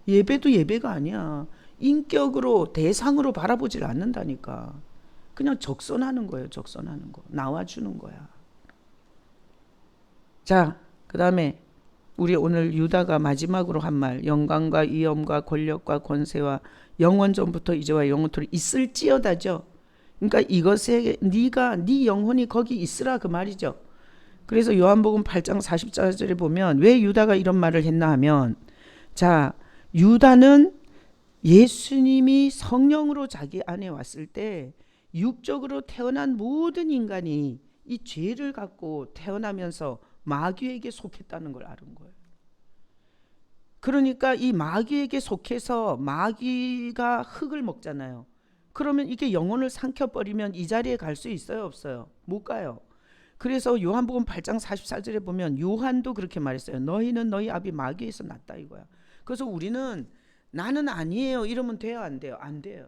A: 예배도 예배가 아니야. 인격으로, 대상으로 바라보질 않는다니까. 그냥 적선하는 거예요. 적선하는 거. 나와주는 거야. 자, 그 다음에 우리 오늘 유다가 마지막으로 한 말, 영광과 위엄과 권력과 권세와 영원 전부터 이제와 영원토록 있을지어다죠. 그러니까 이것에 네 영혼이 거기 있으라, 그 말이죠. 그래서 요한복음 8장 44절에 보면 왜 유다가 이런 말을 했나 하면, 자, 유다는 예수님이 성령으로 자기 안에 왔을 때 육적으로 태어난 모든 인간이 이 죄를 갖고 태어나면서 마귀에게 속했다는 걸 아는 거예요. 그러니까 이 마귀에게 속해서 마귀가 흙을 먹잖아요. 그러면 이게 영혼을 삼켜버리면 이 자리에 갈 수 있어요, 없어요? 못 가요. 그래서 요한복음 8장 44절에 보면 요한도 그렇게 말했어요. 너희는 너희 아비 마귀에서 났다, 이거야. 그래서 우리는 나는 아니에요 이러면 돼요, 안 돼요? 안 돼요.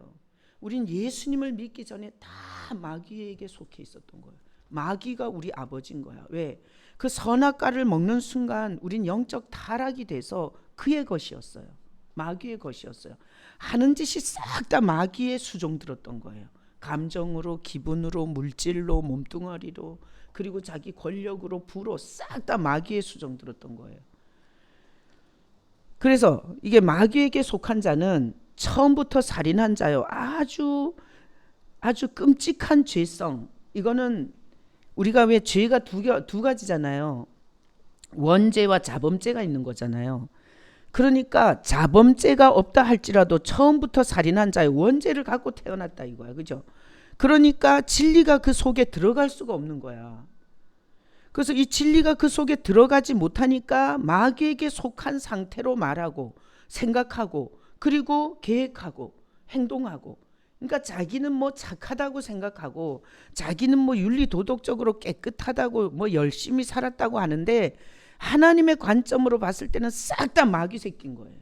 A: 우린 예수님을 믿기 전에 다 마귀에게 속해 있었던 거예요. 마귀가 우리 아버지인 거야. 왜? 그 선악과를 먹는 순간 우린 영적 타락이 돼서 그의 것이었어요. 마귀의 것이었어요. 하는 짓이 싹 다 마귀의 수종 들었던 거예요. 감정으로, 기분으로, 물질로, 몸뚱아리로, 그리고 자기 권력으로, 부로 싹 다 마귀의 수종 들었던 거예요. 그래서 이게 마귀에게 속한 자는 처음부터 살인한 자요. 아주 끔찍한 죄성. 이거는 우리가 왜 죄가 두 가지잖아요. 원죄와 자범죄가 있는 거잖아요. 그러니까 자범죄가 없다 할지라도 처음부터 살인한 자의 원죄를 갖고 태어났다, 이거야. 그죠? 그러니까 진리가 그 속에 들어갈 수가 없는 거야. 그래서 이 진리가 그 속에 들어가지 못하니까 마귀에게 속한 상태로 말하고 생각하고 그리고 계획하고 행동하고, 그러니까 자기는 뭐 착하다고 생각하고 자기는 뭐 윤리 도덕적으로 깨끗하다고 뭐 열심히 살았다고 하는데 하나님의 관점으로 봤을 때는 싹 다 마귀 새끼인 거예요.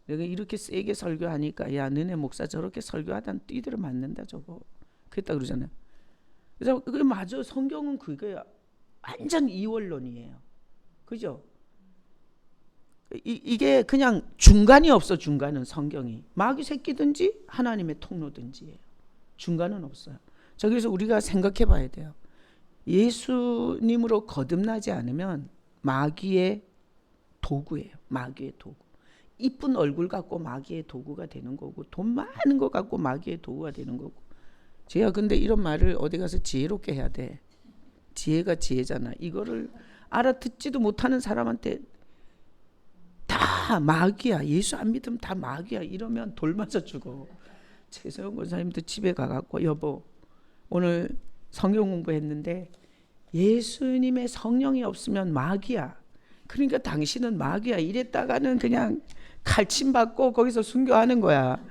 A: 내가 이렇게 세게 설교하니까 야 너네 목사 저렇게 설교하다 뛰들어 맞는다 저거 그랬다 그러잖아요. 그래서 그래 맞아. 성경은 그거야. 완전 이원론이에요. 그죠? 이게 그냥 중간이 없어. 중간은 성경이 마귀 새끼든지 하나님의 통로든지예요. 중간은 없어요. 자, 그래서 우리가 생각해 봐야 돼요. 예수님으로 거듭나지 않으면 마귀의 도구예요. 마귀의 도구. 이쁜 얼굴 갖고 마귀의 도구가 되는 거고 돈 많은 거 갖고 마귀의 도구가 되는 거고. 제가 근데 이런 말을 어디 가서 지혜롭게 해야 돼. 지혜가 지혜잖아. 이거를 알아듣지도 못하는 사람한테 다 마귀야. 예수 안 믿으면 다 마귀야. 이러면 돌 맞아 죽어. 최세영 권사님도 집에 가갖고 여보 오늘 성경 공부했는데 예수님의 성령이 없으면 마귀야. 그러니까 당신은 마귀야. 이랬다가는 그냥 칼침 받고 거기서 순교하는 거야.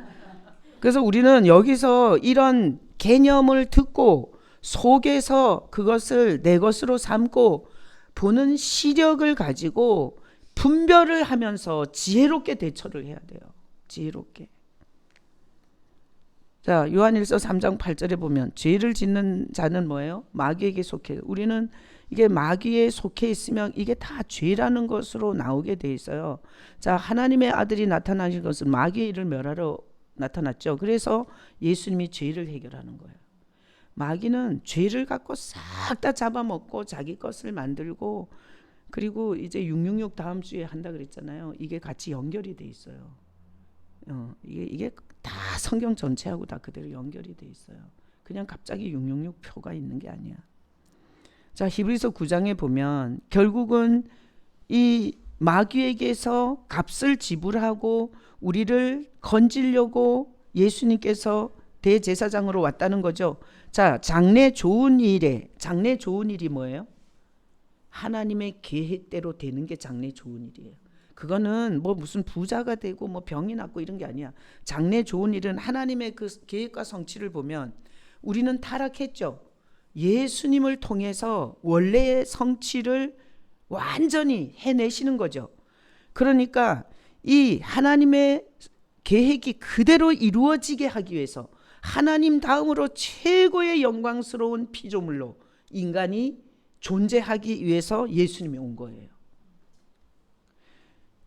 A: 그래서 우리는 여기서 이런 개념을 듣고 속에서 그것을 내 것으로 삼고 보는 시력을 가지고 분별을 하면서 지혜롭게 대처를 해야 돼요. 지혜롭게. 자, 요한일서 3장 8절에 보면 죄를 짓는 자는 뭐예요? 마귀에게 속해. 우리는 이게 마귀에 속해 있으면 이게 다 죄라는 것으로 나오게 돼 있어요. 자, 하나님의 아들이 나타나신 것은 마귀의 일을 멸하러 나타났죠. 그래서 예수님이 죄를 해결하는 거예요. 마귀는 죄를 갖고 싹 다 잡아먹고 자기 것을 만들고, 그리고 이제 666 다음 주에 한다 그랬잖아요. 이게 같이 연결이 돼 있어요. 이게 다 성경 전체하고 다 그대로 연결이 돼 있어요. 그냥 갑자기 666 표가 있는 게 아니야. 자, 히브리서 9장에 보면 결국은 이 마귀에게서 값을 지불하고 우리를 건지려고 예수님께서 대제사장으로 왔다는 거죠. 자, 장래 좋은 일이 뭐예요? 하나님의 계획대로 되는 게 장래 좋은 일이에요. 그거는 뭐 무슨 부자가 되고 뭐 병이 낫고 이런 게 아니야. 장래 좋은 일은 하나님의 그 계획과 성취를 보면 우리는 타락했죠. 예수님을 통해서 원래의 성취를 완전히 해내시는 거죠. 그러니까 이 하나님의 계획이 그대로 이루어지게 하기 위해서 하나님 다음으로 최고의 영광스러운 피조물로 인간이 존재하기 위해서 예수님이 온 거예요.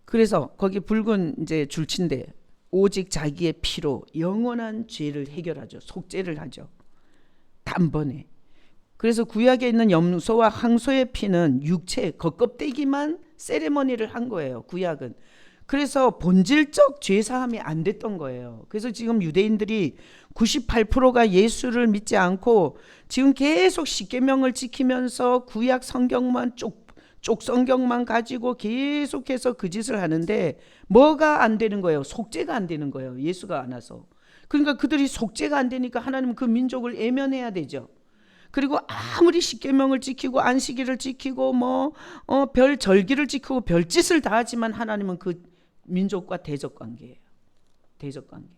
A: 그래서 거기 붉은 이제 줄친데 오직 자기의 피로 영원한 죄를 해결하죠. 속죄를 하죠. 단번에. 그래서 구약에 있는 염소와 항소의 피는 육체 겉껍데기만 세레머니를 한 거예요. 구약은. 그래서 본질적 죄사함이 안 됐던 거예요. 그래서 지금 유대인들이 98%가 예수를 믿지 않고 지금 계속 십계명을 지키면서 구약 성경만 쪽 성경만 가지고 계속해서 그 짓을 하는데 뭐가 안 되는 거예요? 속죄가 안 되는 거예요. 예수가 안 와서. 그러니까 그들이 속죄가 안 되니까 하나님은 그 민족을 애면해야 되죠. 그리고 아무리 십계명을 지키고 안식일을 지키고 별 절기를 지키고 별짓을 다 하지만 하나님은 그 민족과 대적 관계예요. 대적 관계.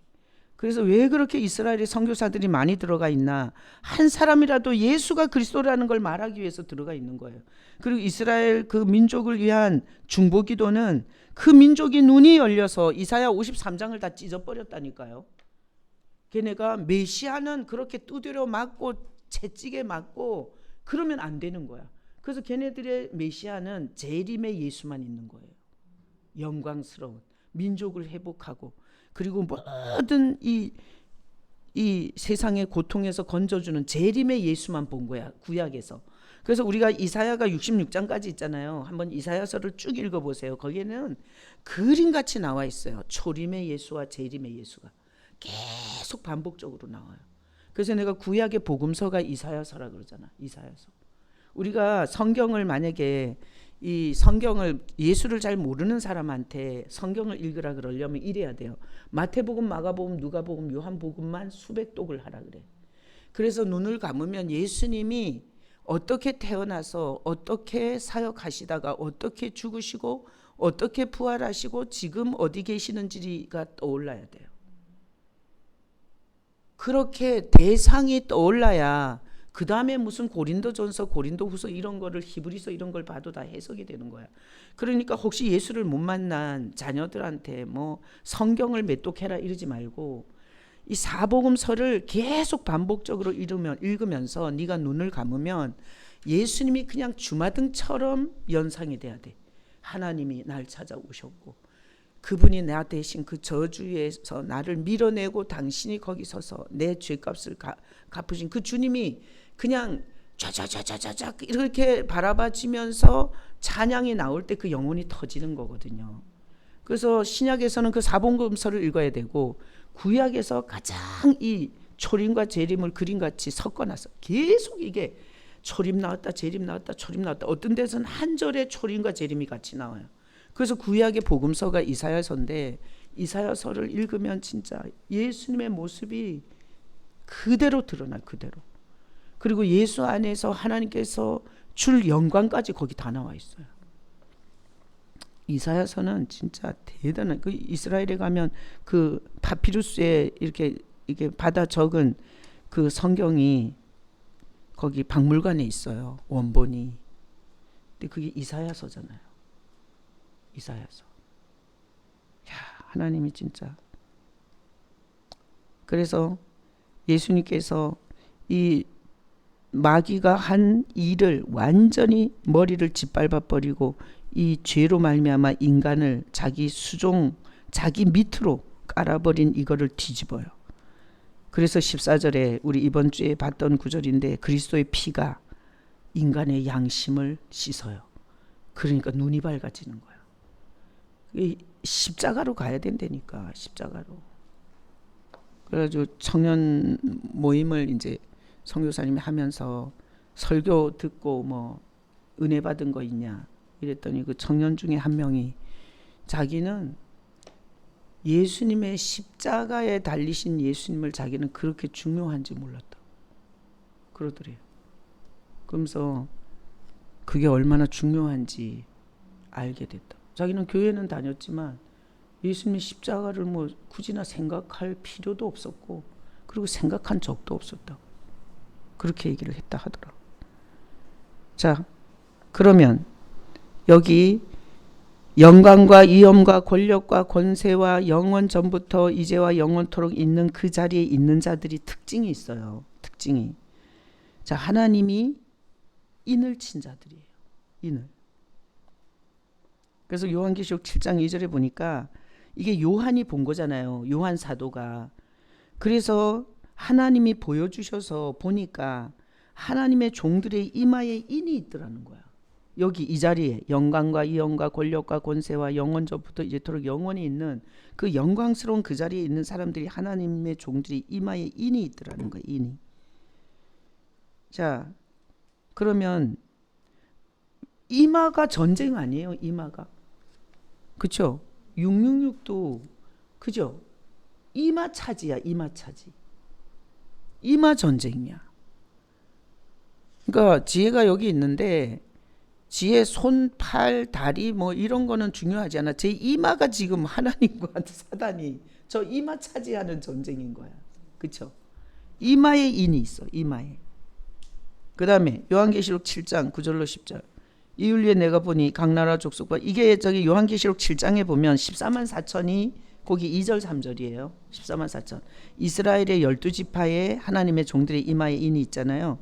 A: 그래서 왜 그렇게 이스라엘의 선교사들이 많이 들어가 있나? 한 사람이라도 예수가 그리스도라는 걸 말하기 위해서 들어가 있는 거예요. 그리고 이스라엘 그 민족을 위한 중보기도는 그 민족이 눈이 열려서 이사야 53장을 다 찢어버렸다니까요. 걔네가 메시아는 그렇게 두드려 맞고 채찍에 맞고 그러면 안 되는 거야. 그래서 걔네들의 메시아는 재림의 예수만 있는 거예요. 영광스러운 민족을 회복하고 그리고 모든 이 세상의 고통에서 건져주는 재림의 예수만 본 거야. 구약에서. 그래서 우리가 이사야가 66장까지 있잖아요. 한번 이사야서를 쭉 읽어보세요. 거기에는 그림같이 나와 있어요. 초림의 예수와 재림의 예수가 계속 반복적으로 나와요. 그래서 내가 구약의 복음서가 이사야서라 그러잖아. 이사야서. 우리가 성경을 만약에 이 성경을 예수를 잘 모르는 사람한테 성경을 읽으라 그러려면 이래야 돼요. 마태복음, 마가복음, 누가복음, 요한복음만 수백 독을 하라 그래. 그래서 눈을 감으면 예수님이 어떻게 태어나서 어떻게 사역하시다가 어떻게 죽으시고 어떻게 부활하시고 지금 어디 계시는지가 떠올라야 돼요. 그렇게 대상이 떠올라야 그 다음에 무슨 고린도전서, 고린도후서 이런 거를 히브리서 이런 걸 봐도 다 해석이 되는 거야. 그러니까 혹시 예수를 못 만난 자녀들한테 뭐 성경을 메똑해라 이러지 말고 이 사복음서를 계속 반복적으로 읽으면서 네가 눈을 감으면 예수님이 그냥 주마등처럼 연상이 돼야 돼. 하나님이 날 찾아오셨고 그분이 나 대신 그 저주에서 나를 밀어내고 당신이 거기 서서 내 죄값을 갚으신 그 주님이 그냥 쫙쫙쫙쫙쫙 이렇게 바라봐지면서 찬양이 나올 때 그 영혼이 터지는 거거든요. 그래서 신약에서는 그 사복음서를 읽어야 되고 구약에서 가장 이 초림과 재림을 그림같이 섞어놨어. 계속 이게 초림 나왔다 재림 나왔다 초림 나왔다. 어떤 데서는 한 절에 초림과 재림이 같이 나와요. 그래서 구약의 복음서가 이사야서인데 이사야서를 읽으면 진짜 예수님의 모습이 그대로 드러나요. 그대로. 그리고 예수 안에서 하나님께서 줄 영광까지 거기 다 나와 있어요. 이사야서는 진짜 대단한, 그 이스라엘에 가면 그 파피루스에 이렇게 받아 적은 그 성경이 거기 박물관에 있어요. 원본이. 근데 그게 이사야서잖아요. 이사야서. 야, 하나님이 진짜. 그래서 예수님께서 이 마귀가 한 일을 완전히 머리를 짓밟아 버리고 이 죄로 말미암아 인간을 자기 수종, 자기 밑으로 깔아버린 이거를 뒤집어요. 그래서 14절에 우리 이번 주에 봤던 구절인데 그리스도의 피가 인간의 양심을 씻어요. 그러니까 눈이 밝아지는 거예요. 십자가로 가야 된다니까. 십자가로. 그래가지고 청년 모임을 이제 선교사님이 하면서 설교 듣고 뭐 은혜 받은 거 있냐 이랬더니 그 청년 중에 한 명이 자기는 예수님의 십자가에 달리신 예수님을 자기는 그렇게 중요한지 몰랐다 그러더래요. 그러면서 그게 얼마나 중요한지 알게 됐다. 자기는 교회는 다녔지만 예수님의 십자가를 뭐 굳이나 생각할 필요도 없었고 그리고 생각한 적도 없었다. 그렇게 얘기를 했다 하더라. 자, 그러면 여기 영광과 위엄과 권력과 권세와 영원 전부터 이제와 영원토록 있는 그 자리에 있는 자들이 특징이 있어요. 특징이. 자, 하나님이 인을 친 자들이에요. 인을. 그래서 요한계시록 7장 2절에 보니까 이게 요한이 본 거잖아요. 요한 사도가. 그래서 하나님이 보여주셔서 보니까 하나님의 종들의 이마에 인이 있더라는 거야. 여기 이 자리에 영광과 위엄과 권력과 권세와 영원 전부터 이제토록 영원히 있는 그 영광스러운 그 자리에 있는 사람들이 하나님의 종들이 이마에 인이 있더라는 거야. 인이. 자, 그러면 이마가 전쟁 아니에요? 이마가. 그쵸? 666도 그죠? 이마 차지야. 이마 차지. 이마 전쟁이야. 그러니까 지혜가 여기 있는데 지혜 손, 팔, 다리 뭐 이런 거는 중요하지 않아. 제 이마가 지금 하나님과 사단이 저 이마 차지하는 전쟁인 거야. 그렇죠? 이마에 인이 있어. 이마에. 그 다음에 요한계시록 7장 9절로 10절. 이윤리에 내가 보니 각 나라 족속과 이게 저기 요한계시록 7장에 보면 14만 4천이 거기 2절 3절이에요. 14만 4천. 이스라엘의 12지파에 하나님의 종들의 이마에 인이 있잖아요.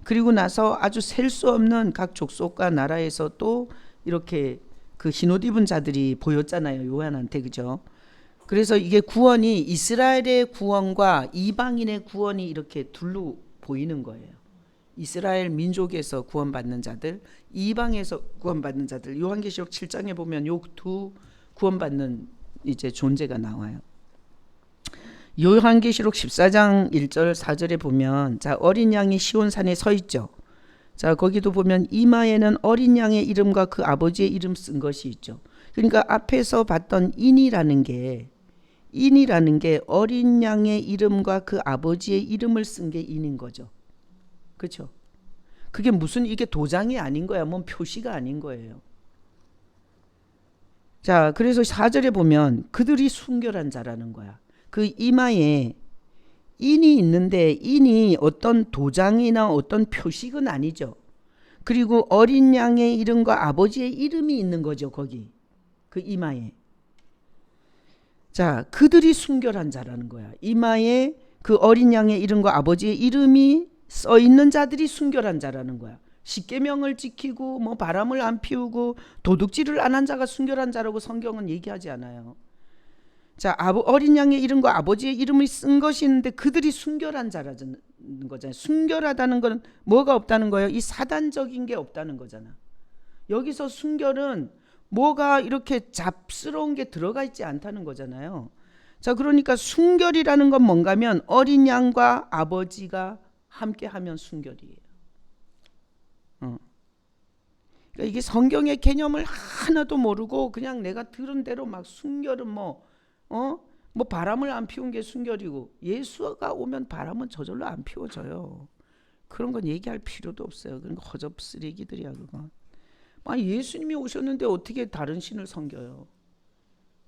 A: 그리고 나서 아주 셀 수 없는 각 족속과 나라에서 또 이렇게 그 흰옷 입은 자들이 보였잖아요. 요한한테. 그죠? 그래서 이게 구원이 이스라엘의 구원과 이방인의 구원이 이렇게 둘로 보이는 거예요. 이스라엘 민족에서 구원받는 자들, 이방에서 구원받는 자들. 요한계시록 7장에 보면 요 두 구원받는 이제 존재가 나와요. 요한계시록 14장 1절 4절에 보면 자 어린 양이 시온산에 서 있죠. 자 거기도 보면 이마에는 어린 양의 이름과 그 아버지의 이름 쓴 것이 있죠. 그러니까 앞에서 봤던 인이라는 게 어린 양의 이름과 그 아버지의 이름을 쓴 게 인인 거죠. 그렇죠? 그게 무슨 이게 도장이 아닌 거야. 뭔 표시가 아닌 거예요. 자, 그래서 4절에 보면 그들이 순결한 자라는 거야. 그 이마에 인이 있는데 인이 어떤 도장이나 어떤 표식은 아니죠. 그리고 어린 양의 이름과 아버지의 이름이 있는 거죠. 거기 그 이마에. 자, 그들이 순결한 자라는 거야. 이마에 그 어린 양의 이름과 아버지의 이름이 써 있는 자들이 순결한 자라는 거야. 십계명을 지키고 뭐 바람을 안 피우고 도둑질을 안 한 자가 순결한 자라고 성경은 얘기하지 않아요. 자, 어린 양의 이름과 아버지의 이름을 쓴 것이 있는데 그들이 순결한 자라는 거잖아요. 순결하다는 건 뭐가 없다는 거예요? 이 사단적인 게 없다는 거잖아. 여기서 순결은 뭐가 이렇게 잡스러운 게 들어가 있지 않다는 거잖아요. 자, 그러니까 순결이라는 건 뭔가면 어린 양과 아버지가 함께 하면 순결이에요. 그러니까 이게 성경의 개념을 하나도 모르고 그냥 내가 들은 대로 막 순결은 뭐 바람을 안 피운 게 순결이고, 예수가 오면 바람은 저절로 안 피워져요. 그런 건 얘기할 필요도 없어요. 그런 거 허접 쓰레기들이야 그건. 아니, 예수님이 오셨는데 어떻게 다른 신을 섬겨요?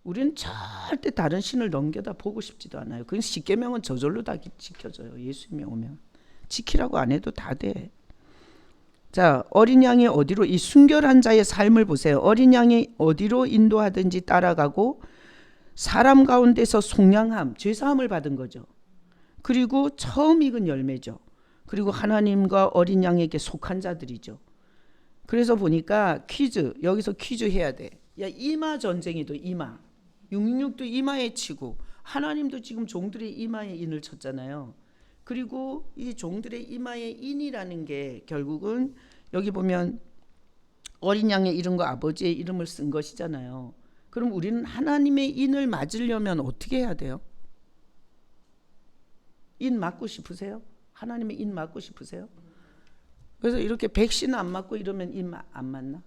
A: 우리는 절대 다른 신을 넘겨다 보고 싶지도 않아요. 그건 십계명은 저절로 다 지켜져요. 예수님이 오면 지키라고 안 해도 다 돼. 자, 어린 양이 어디로, 이 순결한 자의 삶을 보세요. 어린 양이 어디로 인도하든지 따라가고 사람 가운데서 속량함, 죄사함을 받은 거죠. 그리고 처음 익은 열매죠. 그리고 하나님과 어린 양에게 속한 자들이죠. 그래서 보니까 퀴즈, 여기서 퀴즈 해야 돼. 야, 이마 전쟁이도 이마. 666도 이마에 치고 하나님도 지금 종들의 이마에 인을 쳤잖아요. 그리고 이 종들의 이마에 인이라는 게 결국은 여기 보면 어린 양의 이름과 아버지의 이름을 쓴 것이잖아요. 그럼 우리는 하나님의 인을 맞으려면 어떻게 해야 돼요? 인 맞고 싶으세요? 하나님의 인 맞고 싶으세요? 그래서 이렇게 백신 안 맞고 이러면 인 안 맞나?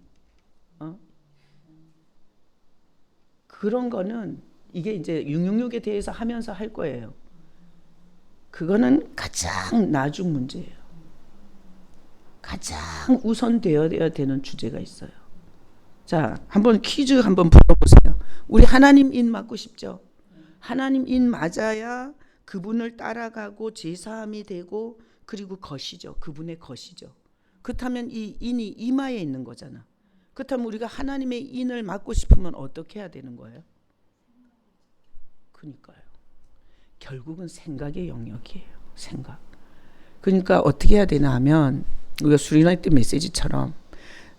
A: 그런 거는 이게 이제 666에 대해서 하면서 할 거예요. 그거는 가장 나중 문제예요. 가장 우선되어야 되는 주제가 있어요. 자, 한번 퀴즈 한번 풀어보세요. 우리 하나님 인 맞고 싶죠? 하나님 인 맞아야 그분을 따라가고 제사함이 되고 그리고 것이죠. 그분의 것이죠. 그렇다면 이 인이 이마에 있는 거잖아. 그렇다면 우리가 하나님의 인을 맞고 싶으면 어떻게 해야 되는 거예요? 그러니까요. 결국은 생각의 영역이에요. 생각. 그러니까 어떻게 해야 되나 하면 우리가 수리나이 때 메시지처럼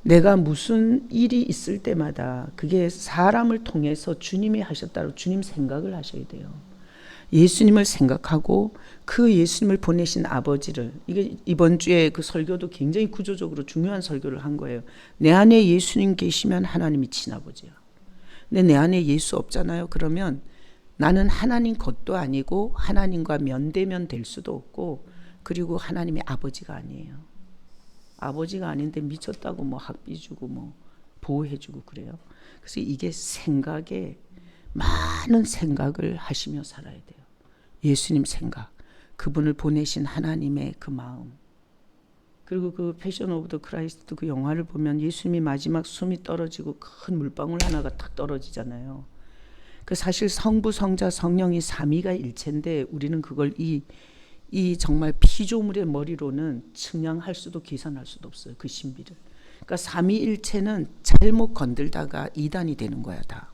A: 내가 무슨 일이 있을 때마다 그게 사람을 통해서 주님이 하셨다고 주님 생각을 하셔야 돼요. 예수님을 생각하고 그 예수님을 보내신 아버지를, 이게 이번 주에 그 설교도 굉장히 구조적으로 중요한 설교를 한 거예요. 내 안에 예수님 계시면 하나님이 친아버지야. 근데 내 안에 예수 없잖아요. 그러면 나는 하나님 것도 아니고 하나님과 면대면 될 수도 없고, 그리고 하나님의 아버지가 아니에요. 아버지가 아닌데 미쳤다고 뭐 학비 주고 뭐 보호해 주고 그래요. 그래서 이게 생각에 많은 생각을 하시며 살아야 돼요. 예수님 생각, 그분을 보내신 하나님의 그 마음. 그리고 그 패션 오브 더 크라이스트 그 영화를 보면 예수님이 마지막 숨이 떨어지고 큰 물방울 하나가 탁 떨어지잖아요. 그 사실 성부, 성자, 성령이 삼위가 일체인데 우리는 그걸 이 정말 피조물의 머리로는 측량할 수도 계산할 수도 없어요. 그 신비를. 그러니까 삼위일체는 잘못 건들다가 이단이 되는 거야 다.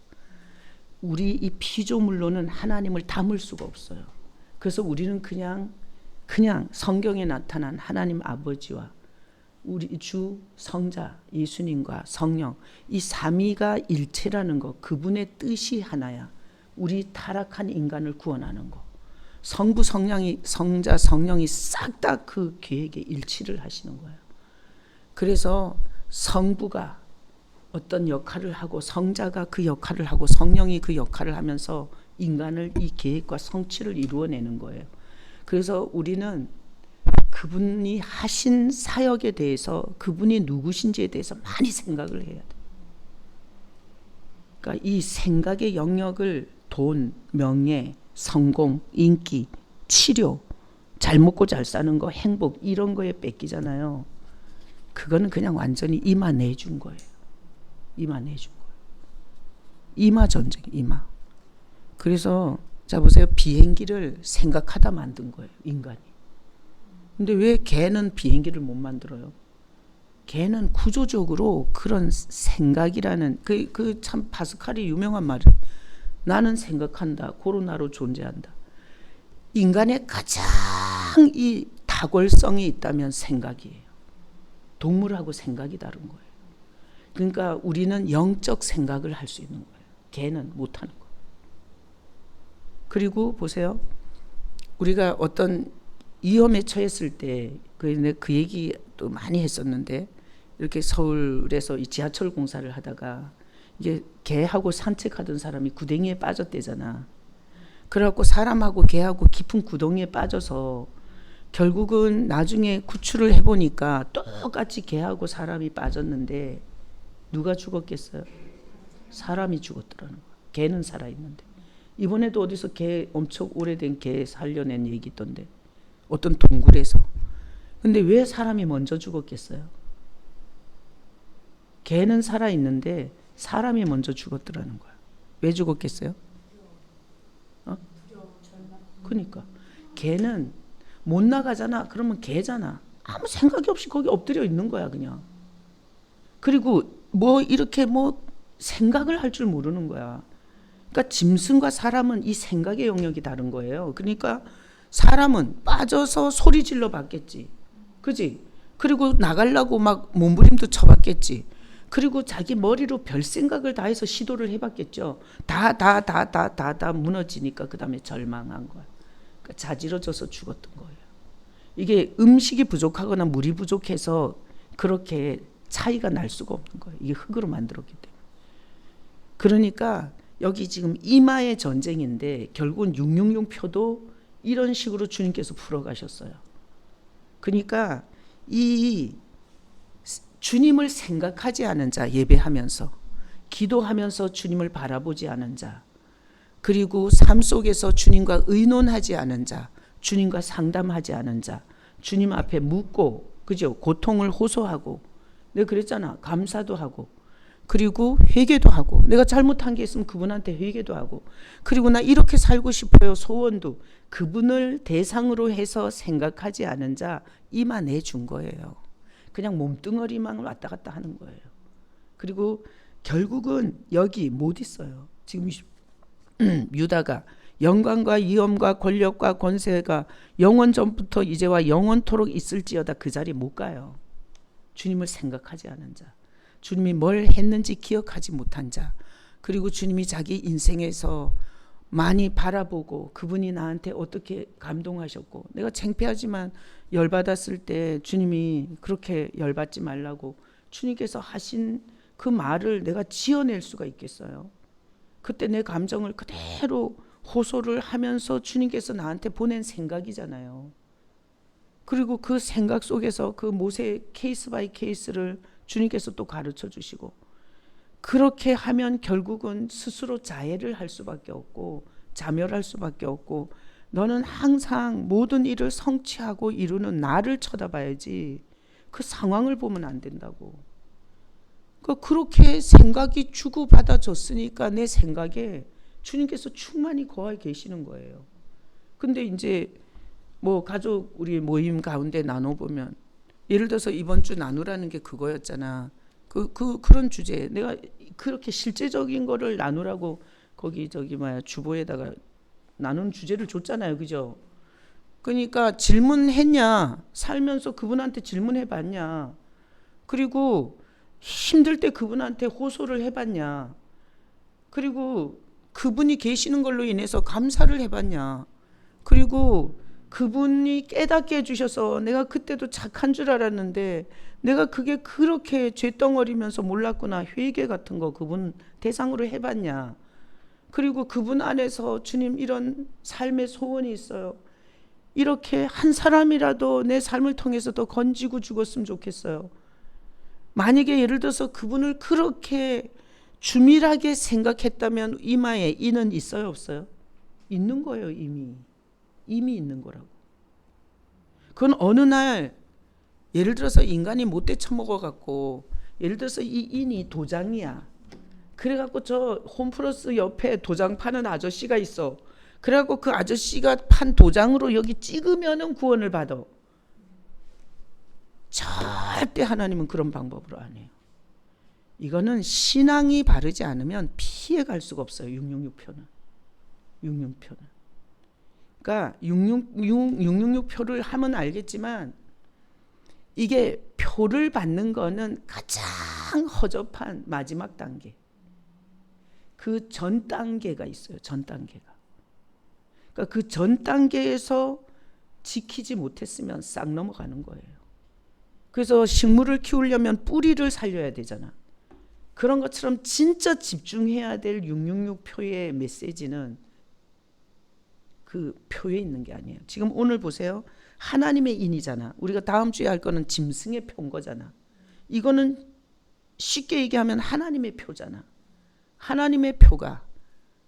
A: 우리 이 피조물로는 하나님을 담을 수가 없어요. 그래서 우리는 그냥 성경에 나타난 하나님 아버지와 우리 주 성자 예수님과 성령, 이 삼위가 일체라는 거, 그분의 뜻이 하나야. 우리 타락한 인간을 구원하는 거. 성부, 성령이, 성자, 성령이 싹 다 그 계획에 일치를 하시는 거예요. 그래서 성부가 어떤 역할을 하고 성자가 그 역할을 하고 성령이 그 역할을 하면서 인간을 이 계획과 성취를 이루어내는 거예요. 그래서 우리는 그분이 하신 사역에 대해서, 그분이 누구신지에 대해서 많이 생각을 해야 돼요. 그러니까 이 생각의 영역을 돈, 명예, 성공, 인기, 치료, 잘 먹고 잘 사는 거, 행복 이런 거에 뺏기잖아요. 그거는 그냥 완전히 이마 내준 거예요. 이마 내준 거예요. 이마 전쟁, 이마. 그래서 자 보세요. 비행기를 생각하다 만든 거예요. 인간이. 근데 왜 개는 비행기를 못 만들어요? 개는 구조적으로 그런 생각이라는 그 참 파스칼이 유명한 말이에요. 나는 생각한다. 코로나로 존재한다. 인간의 가장 이 다골성이 있다면 생각이에요. 동물하고 생각이 다른 거예요. 그러니까 우리는 영적 생각을 할 수 있는 거예요. 개는 못하는 거예요. 그리고 보세요. 우리가 어떤 위험에 처했을 때 그 얘기 또 많이 했었는데 이렇게 서울에서 이 지하철 공사를 하다가 이게 개하고 산책하던 사람이 구덩이에 빠졌대잖아. 그래갖고 사람하고 개하고 깊은 구덩이에 빠져서 결국은 나중에 구출을 해보니까 똑같이 개하고 사람이 빠졌는데 누가 죽었겠어요? 사람이 죽었더라는 거야. 개는 살아있는데. 이번에도 어디서 개 엄청 오래된 개 살려낸 얘기 있던데 어떤 동굴에서. 근데 왜 사람이 먼저 죽었겠어요? 개는 살아있는데 사람이 먼저 죽었더라는 거야. 왜 죽었겠어요? 그러니까 개는 못 나가잖아. 그러면 개잖아. 아무 생각이 없이 거기 엎드려 있는 거야 그냥. 그리고 뭐 이렇게 뭐 생각을 할 줄 모르는 거야. 그러니까 짐승과 사람은 이 생각의 영역이 다른 거예요. 그러니까 사람은 빠져서 소리 질러 봤겠지. 그지? 그리고 나가려고 막 몸부림도 쳐봤겠지. 그리고 자기 머리로 별 생각을 다 해서 시도를 해봤겠죠. 다 무너지니까 그 다음에 절망한 거야. 그러니까 자지러져서 죽었던 거예요. 이게 음식이 부족하거나 물이 부족해서 그렇게 차이가 날 수가 없는 거예요. 이게 흙으로 만들었기 때문에. 그러니까 여기 지금 이마의 전쟁인데 결국은 666표도 이런 식으로 주님께서 풀어가셨어요. 그러니까 이 주님을 생각하지 않은 자, 예배하면서 기도하면서 주님을 바라보지 않은 자, 그리고 삶 속에서 주님과 의논하지 않은 자, 주님과 상담하지 않은 자, 주님 앞에 묻고, 그죠? 고통을 호소하고, 내가 그랬잖아. 감사도 하고, 그리고 회개도 하고, 내가 잘못한 게 있으면 그분한테 회개도 하고, 그리고 나 이렇게 살고 싶어요. 소원도 그분을 대상으로 해서 생각하지 않은 자 이마 내준 거예요. 그냥 몸뚱어리만 왔다 갔다 하는 거예요. 그리고 결국은 여기 못 있어요. 지금 유다가 영광과 위엄과 권력과 권세가 영원 전부터 이제와 영원토록 있을지어다 그 자리에 못 가요. 주님을 생각하지 않은 자, 주님이 뭘 했는지 기억하지 못한 자, 그리고 주님이 자기 인생에서 많이 바라보고 그분이 나한테 어떻게 감동하셨고, 내가 창피하지만 열받았을 때 주님이 그렇게 열받지 말라고 주님께서 하신 그 말을 내가 지어낼 수가 있겠어요? 그때 내 감정을 그대로 호소를 하면서 주님께서 나한테 보낸 생각이잖아요. 그리고 그 생각 속에서 그 모세 케이스 바이 케이스를 주님께서 또 가르쳐 주시고, 그렇게 하면 결국은 스스로 자해를 할 수밖에 없고 자멸할 수밖에 없고, 너는 항상 모든 일을 성취하고 이루는 나를 쳐다봐야지 그 상황을 보면 안 된다고. 그렇게 생각이 주고받아졌으니까 내 생각에 주님께서 충만히 거하 계시는 거예요. 근데 이제 뭐 가족 우리 모임 가운데 나눠보면, 예를 들어서 이번 주 나누라는 게 그거였잖아. 그런 주제, 내가 그렇게 실제적인 거를 나누라고 거기 주보에다가 나누는 주제를 줬잖아요. 그죠? 그러니까 질문했냐? 살면서 그분한테 질문해봤냐? 그리고 힘들 때 그분한테 호소를 해봤냐? 그리고 그분이 계시는 걸로 인해서 감사를 해봤냐? 그리고 그분이 깨닫게 해주셔서 내가 그때도 착한 줄 알았는데 내가 그게 그렇게 죄덩어리면서 몰랐구나, 회개 같은 거 그분 대상으로 해봤냐? 그리고 그분 안에서 주님 이런 삶의 소원이 있어요. 이렇게 한 사람이라도 내 삶을 통해서 더 건지고 죽었으면 좋겠어요. 만약에 예를 들어서 그분을 그렇게 주밀하게 생각했다면 이마에 이는 있어요, 없어요? 있는 거예요. 이미 있는 거라고. 그건 어느 날 예를 들어서 인간이 못돼 처먹어 갖고, 예를 들어서 이 인이 도장이야. 그래갖고 저 홈플러스 옆에 도장 파는 아저씨가 있어. 그래갖고 그 아저씨가 판 도장으로 여기 찍으면은 구원을 받아. 절대 하나님은 그런 방법으로 안 해요. 이거는 신앙이 바르지 않으면 피해갈 수가 없어요. 666표는. 666표는. 그러니까 666표를 하면 알겠지만 이게 표를 받는 거는 가장 허접한 마지막 단계. 그 전 단계가 있어요. 전 단계가. 그러니까 그 전 단계에서 지키지 못했으면 싹 넘어가는 거예요. 그래서 식물을 키우려면 뿌리를 살려야 되잖아. 그런 것처럼 진짜 집중해야 될 666표의 메시지는 그 표에 있는 게 아니에요. 지금 오늘 보세요. 하나님의 인이잖아. 우리가 다음 주에 할 거는 짐승의 표인 거잖아. 이거는 쉽게 얘기하면 하나님의 표잖아. 하나님의 표가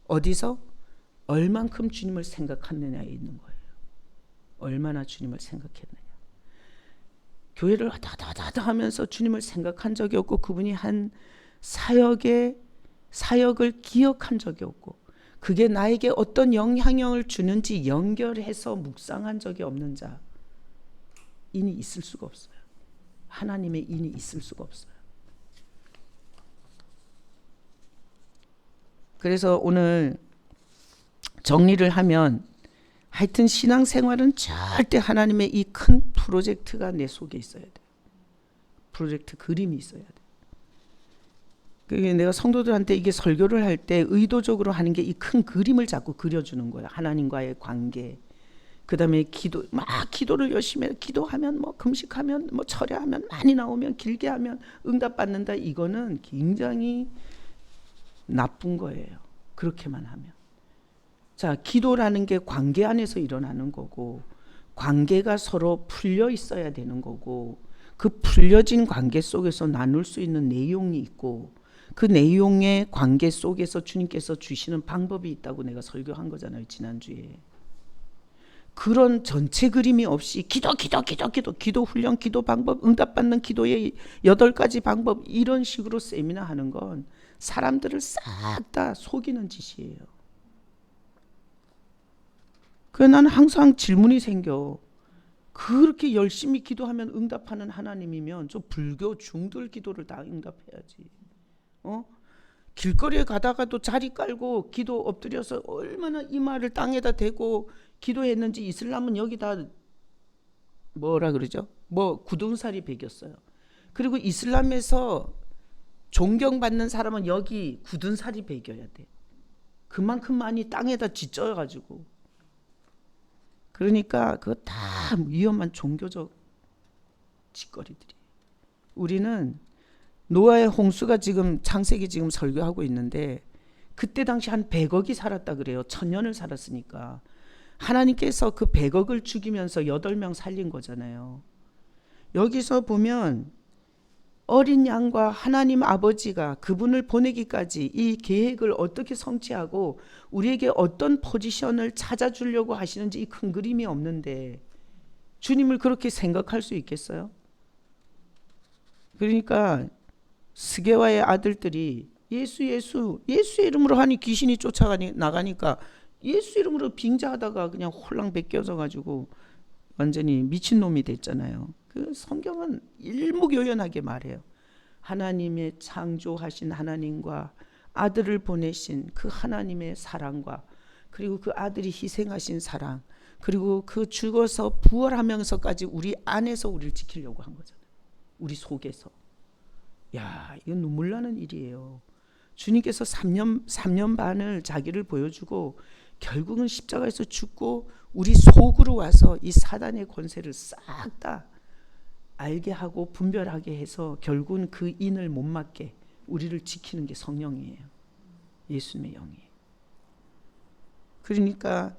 A: 어디서? 얼만큼 주님을 생각했느냐에 있는 거예요. 얼마나 주님을 생각했느냐. 교회를 하다 하면서 주님을 생각한 적이 없고 그분이 한 사역을 기억한 적이 없고 그게 나에게 어떤 영향을 주는지 연결해서 묵상한 적이 없는 자인이 있을 수가 없어요. 하나님의 인이 있을 수가 없어요. 그래서 오늘 정리를 하면 하여튼 신앙생활은 절대 하나님의 이 큰 프로젝트가 내 속에 있어야 돼. 프로젝트 그림이 있어야 돼. 그게 내가 성도들한테 이게 설교를 할 때 의도적으로 하는 게 이 큰 그림을 자꾸 그려주는 거야. 하나님과의 관계. 그 다음에 기도를 열심히 해. 기도하면 뭐 금식하면 뭐 철야하면 많이 나오면 길게 하면 응답받는다. 이거는 굉장히 나쁜 거예요. 그렇게만 하면. 자, 기도라는 게 관계 안에서 일어나는 거고 관계가 서로 풀려 있어야 되는 거고 그 풀려진 관계 속에서 나눌 수 있는 내용이 있고 그 내용의 관계 속에서 주님께서 주시는 방법이 있다고 내가 설교한 거잖아요. 지난주에. 그런 전체 그림이 없이 기도 훈련, 기도 방법, 응답받는 기도의 8가지 방법 이런 식으로 세미나 하는 건 사람들을 싹 다 속이는 짓이에요. 그래서 나는 항상 질문이 생겨. 그렇게 열심히 기도하면 응답하는 하나님이면 저 불교 중들 기도를 다 응답해야지. 길거리에 가다가도 자리 깔고 기도 엎드려서 얼마나 이마를 땅에다 대고 기도했는지 이슬람은 여기다 뭐라 그러죠? 뭐 굳은살이 배겼어요. 그리고 이슬람에서 존경받는 사람은 여기 굳은살이 배겨야 돼. 그만큼 많이 땅에다 쥐쪄가지고. 그러니까 그거 다 위험한 종교적 짓거리들이. 우리는 노아의 홍수가 지금 창세기 지금 설교하고 있는데 그때 당시 한 100억이 살았다 그래요. 1000년을 살았으니까. 하나님께서 그 100억을 죽이면서 8명 살린 거잖아요. 여기서 보면 어린 양과 하나님 아버지가 그분을 보내기까지 이 계획을 어떻게 성취하고 우리에게 어떤 포지션을 찾아주려고 하시는지 이 큰 그림이 없는데 주님을 그렇게 생각할 수 있겠어요? 그러니까 스게와의 아들들이 예수의 이름으로 하니 귀신이 쫓아나가니까 예수 이름으로 빙자하다가 그냥 홀랑 벗겨져 가지고 완전히 미친놈이 됐잖아요. 그 성경은 일목요연하게 말해요. 하나님의 창조하신 하나님과 아들을 보내신 그 하나님의 사랑과 그리고 그 아들이 희생하신 사랑 그리고 그 죽어서 부활하면서까지 우리 안에서 우리를 지키려고 한 거잖아요. 우리 속에서. 야, 이건 눈물 나는 일이에요. 주님께서 3년 반을 자기를 보여주고 결국은 십자가에서 죽고 우리 속으로 와서 이 사단의 권세를 싹 다 알게 하고 분별하게 해서 결국은 그 인을 못 맞게 우리를 지키는 게 성령이에요. 예수님의 영이에요. 그러니까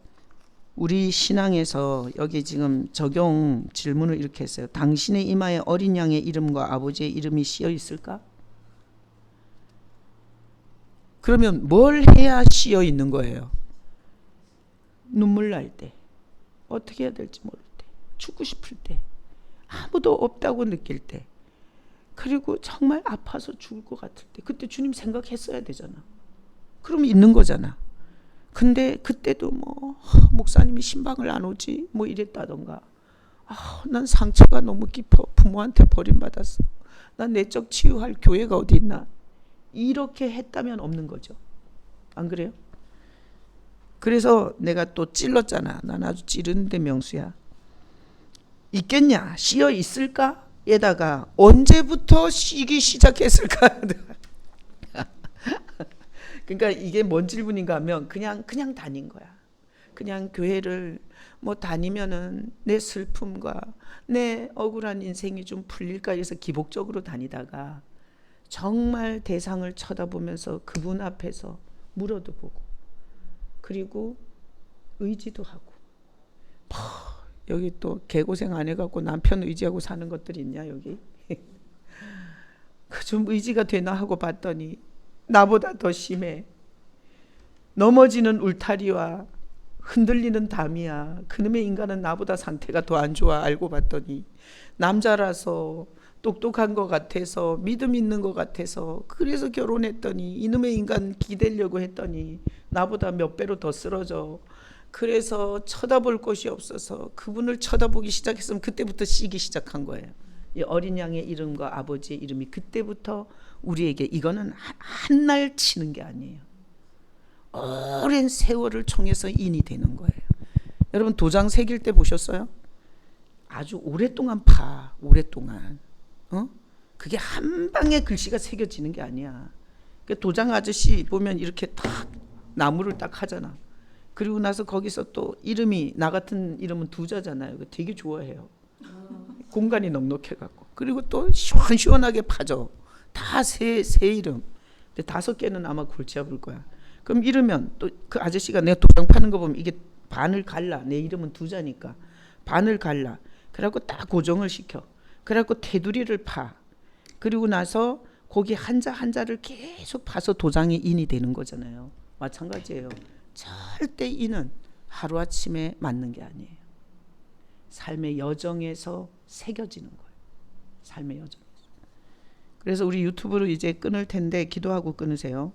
A: 우리 신앙에서 여기 지금 적용 질문을 이렇게 했어요. 당신의 이마에 어린 양의 이름과 아버지의 이름이 씌어 있을까? 그러면 뭘 해야 씌어 있는 거예요? 눈물 날 때, 어떻게 해야 될지 모를 때, 죽고 싶을 때, 아무도 없다고 느낄 때, 그리고 정말 아파서 죽을 것 같을 때, 그때 주님 생각했어야 되잖아. 그럼 있는 거잖아. 근데 그때도 뭐 목사님이 신방을 안 오지 뭐 이랬다던가, 난 상처가 너무 깊어, 부모한테 버림받았어, 난 내적 치유할 교회가 어디 있나, 이렇게 했다면 없는 거죠. 안 그래요? 그래서 내가 또 찔렀잖아. 난 아주 찌르는데 명수야. 있겠냐? 씌어 있을까? 에다가 언제부터 쉬기 시작했을까? 그러니까 이게 뭔 질문인가 하면 그냥 다닌 거야. 그냥 교회를 뭐 다니면은 내 슬픔과 내 억울한 인생이 좀 풀릴까 해서 기복적으로 다니다가 정말 대상을 쳐다보면서 그분 앞에서 물어도 보고, 그리고 의지도 하고. 여기 또 개고생 안 해갖고 남편 의지하고 사는 것들이 있냐 여기? 좀 의지가 되나 하고 봤더니 나보다 더 심해. 넘어지는 울타리와 흔들리는 담이야. 그놈의 인간은 나보다 상태가 더 안 좋아. 알고 봤더니 남자라서 똑똑한 것 같아서 믿음 있는 것 같아서 그래서 결혼했더니 이놈의 인간 기대려고 했더니 나보다 몇 배로 더 쓰러져. 그래서 쳐다볼 곳이 없어서 그분을 쳐다보기 시작했으면 그때부터 씌기 시작한 거예요. 이 어린 양의 이름과 아버지의 이름이 그때부터 우리에게 이거는 한 날 치는 게 아니에요. 오랜 세월을 통해서 인이 되는 거예요. 여러분 도장 새길 때 보셨어요? 아주 오랫동안 파. 오랫동안. 그게 한 방에 글씨가 새겨지는 게 아니야. 도장 아저씨 보면 이렇게 딱 나무를 딱 하잖아. 그리고 나서 거기서 또 이름이, 나 같은 이름은 두자잖아요. 되게 좋아해요. 공간이 넉넉해갖고. 그리고 또 시원시원하게 파죠. 다 새 이름. 근데 5개는 아마 골치 아플 거야. 그럼 이러면 또 그 아저씨가 내가 도장 파는 거 보면 이게 반을 갈라. 내 이름은 두자니까 반을 갈라. 그래갖고 딱 고정을 시켜. 그래갖고 테두리를 파. 그리고 나서 거기 한자 한자를 계속 파서 도장이 인이 되는 거잖아요. 마찬가지예요. 절대 인은 하루아침에 맞는 게 아니에요. 삶의 여정에서 새겨지는 거예요. 삶의 여정에서. 그래서 우리 유튜브로 이제 끊을 텐데, 기도하고 끊으세요.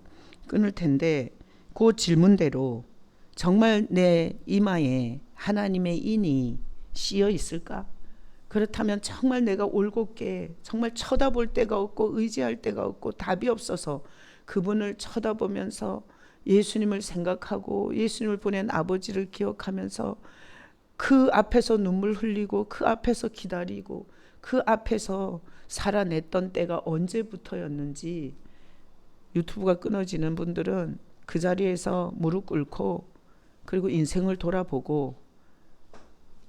A: 끊을 텐데 그 질문대로 정말 내 이마에 하나님의 인이 씌어 있을까? 그렇다면 정말 내가 올곧게 정말 쳐다볼 데가 없고 의지할 데가 없고 답이 없어서 그분을 쳐다보면서 예수님을 생각하고 예수님을 보낸 아버지를 기억하면서 그 앞에서 눈물 흘리고 그 앞에서 기다리고 그 앞에서 살아냈던 때가 언제부터였는지, 유튜브가 끊어지는 분들은 그 자리에서 무릎 꿇고 그리고 인생을 돌아보고,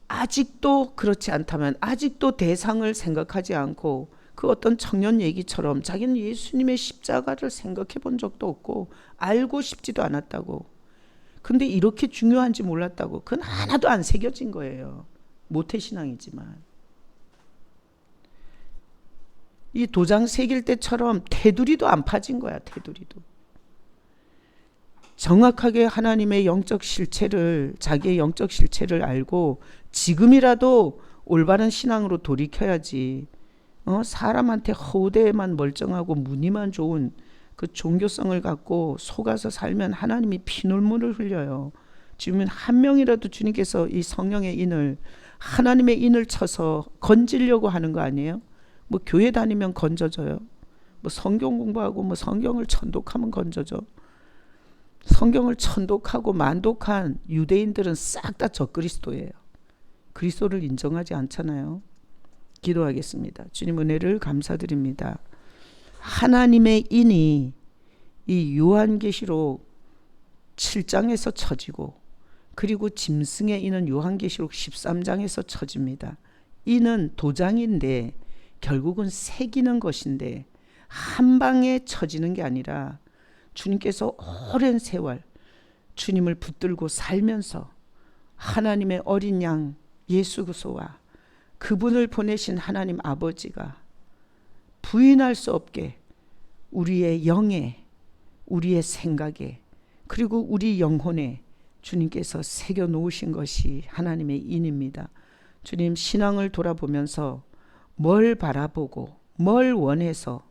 A: 아직도 그렇지 않다면 아직도 대상을 생각하지 않고 그 어떤 청년 얘기처럼 자기는 예수님의 십자가를 생각해 본 적도 없고 알고 싶지도 않았다고, 근데 이렇게 중요한지 몰랐다고, 그건 하나도 안 새겨진 거예요. 모태신앙이지만. 이 도장 새길 때처럼 테두리도 안 파진 거야. 테두리도. 정확하게 하나님의 영적 실체를, 자기의 영적 실체를 알고 지금이라도 올바른 신앙으로 돌이켜야지. 사람한테 허우대만 멀쩡하고 무늬만 좋은 그 종교성을 갖고 속아서 살면 하나님이 피눈물을 흘려요. 지금 한 명이라도 주님께서 이 성령의 인을, 하나님의 인을 쳐서 건지려고 하는 거 아니에요? 뭐 교회 다니면 건져져요. 뭐 성경 공부하고 뭐 성경을 천독하면 건져져. 성경을 천독하고 만독한 유대인들은 싹 다 적그리스도예요. 그리스도를 인정하지 않잖아요. 기도하겠습니다. 주님 은혜를 감사드립니다. 하나님의 인이 이 요한계시록 7장에서 쳐지고, 그리고 짐승의 인은 요한계시록 13장에서 쳐집니다. 인은 도장인데 결국은 새기는 것인데 한 방에 쳐지는 게 아니라 주님께서 오랜 세월 주님을 붙들고 살면서 하나님의 어린 양 예수 그리스도와 그분을 보내신 하나님 아버지가 부인할 수 없게 우리의 영에, 우리의 생각에, 그리고 우리 영혼에 주님께서 새겨 놓으신 것이 하나님의 인입니다. 주님, 신앙을 돌아보면서 뭘 바라보고 뭘 원해서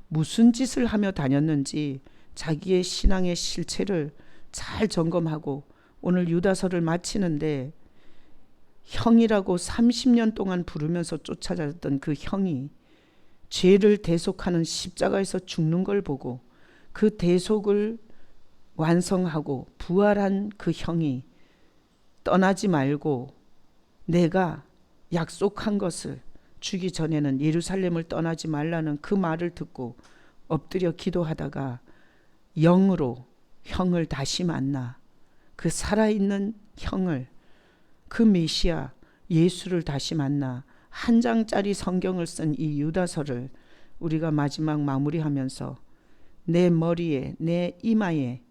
A: 무슨 짓을 하며 다녔는지 자기의 신앙의 실체를 잘 점검하고 오늘 유다서를 마치는데 형이라고 30년 동안 부르면서 쫓아다녔던 그 형이 죄를 대속하는 십자가에서 죽는 걸 보고 그 대속을 완성하고 부활한 그 형이 떠나지 말고 내가 약속한 것을 주기 전에는 예루살렘을 떠나지 말라는 그 말을 듣고 엎드려 기도하다가 영으로 형을 다시 만나 그 살아있는 형을 그 메시아 예수를 다시 만나 한 장짜리 성경을 쓴 이 유다서를 우리가 마지막 마무리하면서 내 머리에 내 이마에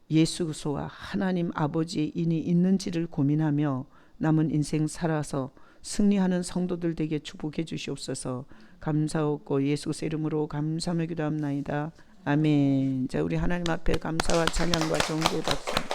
A: 예수 그리스도와 하나님 아버지의 인이 있는지를 고민하며 남은 인생 살아서 승리하는 성도들 되게 축복해 주시옵소서. 감사하고 예수 그리스도 이름으로 감사하며 기도합나이다. 아멘. 자, 우리 하나님 앞에 감사와 찬양과 존귀의 박수.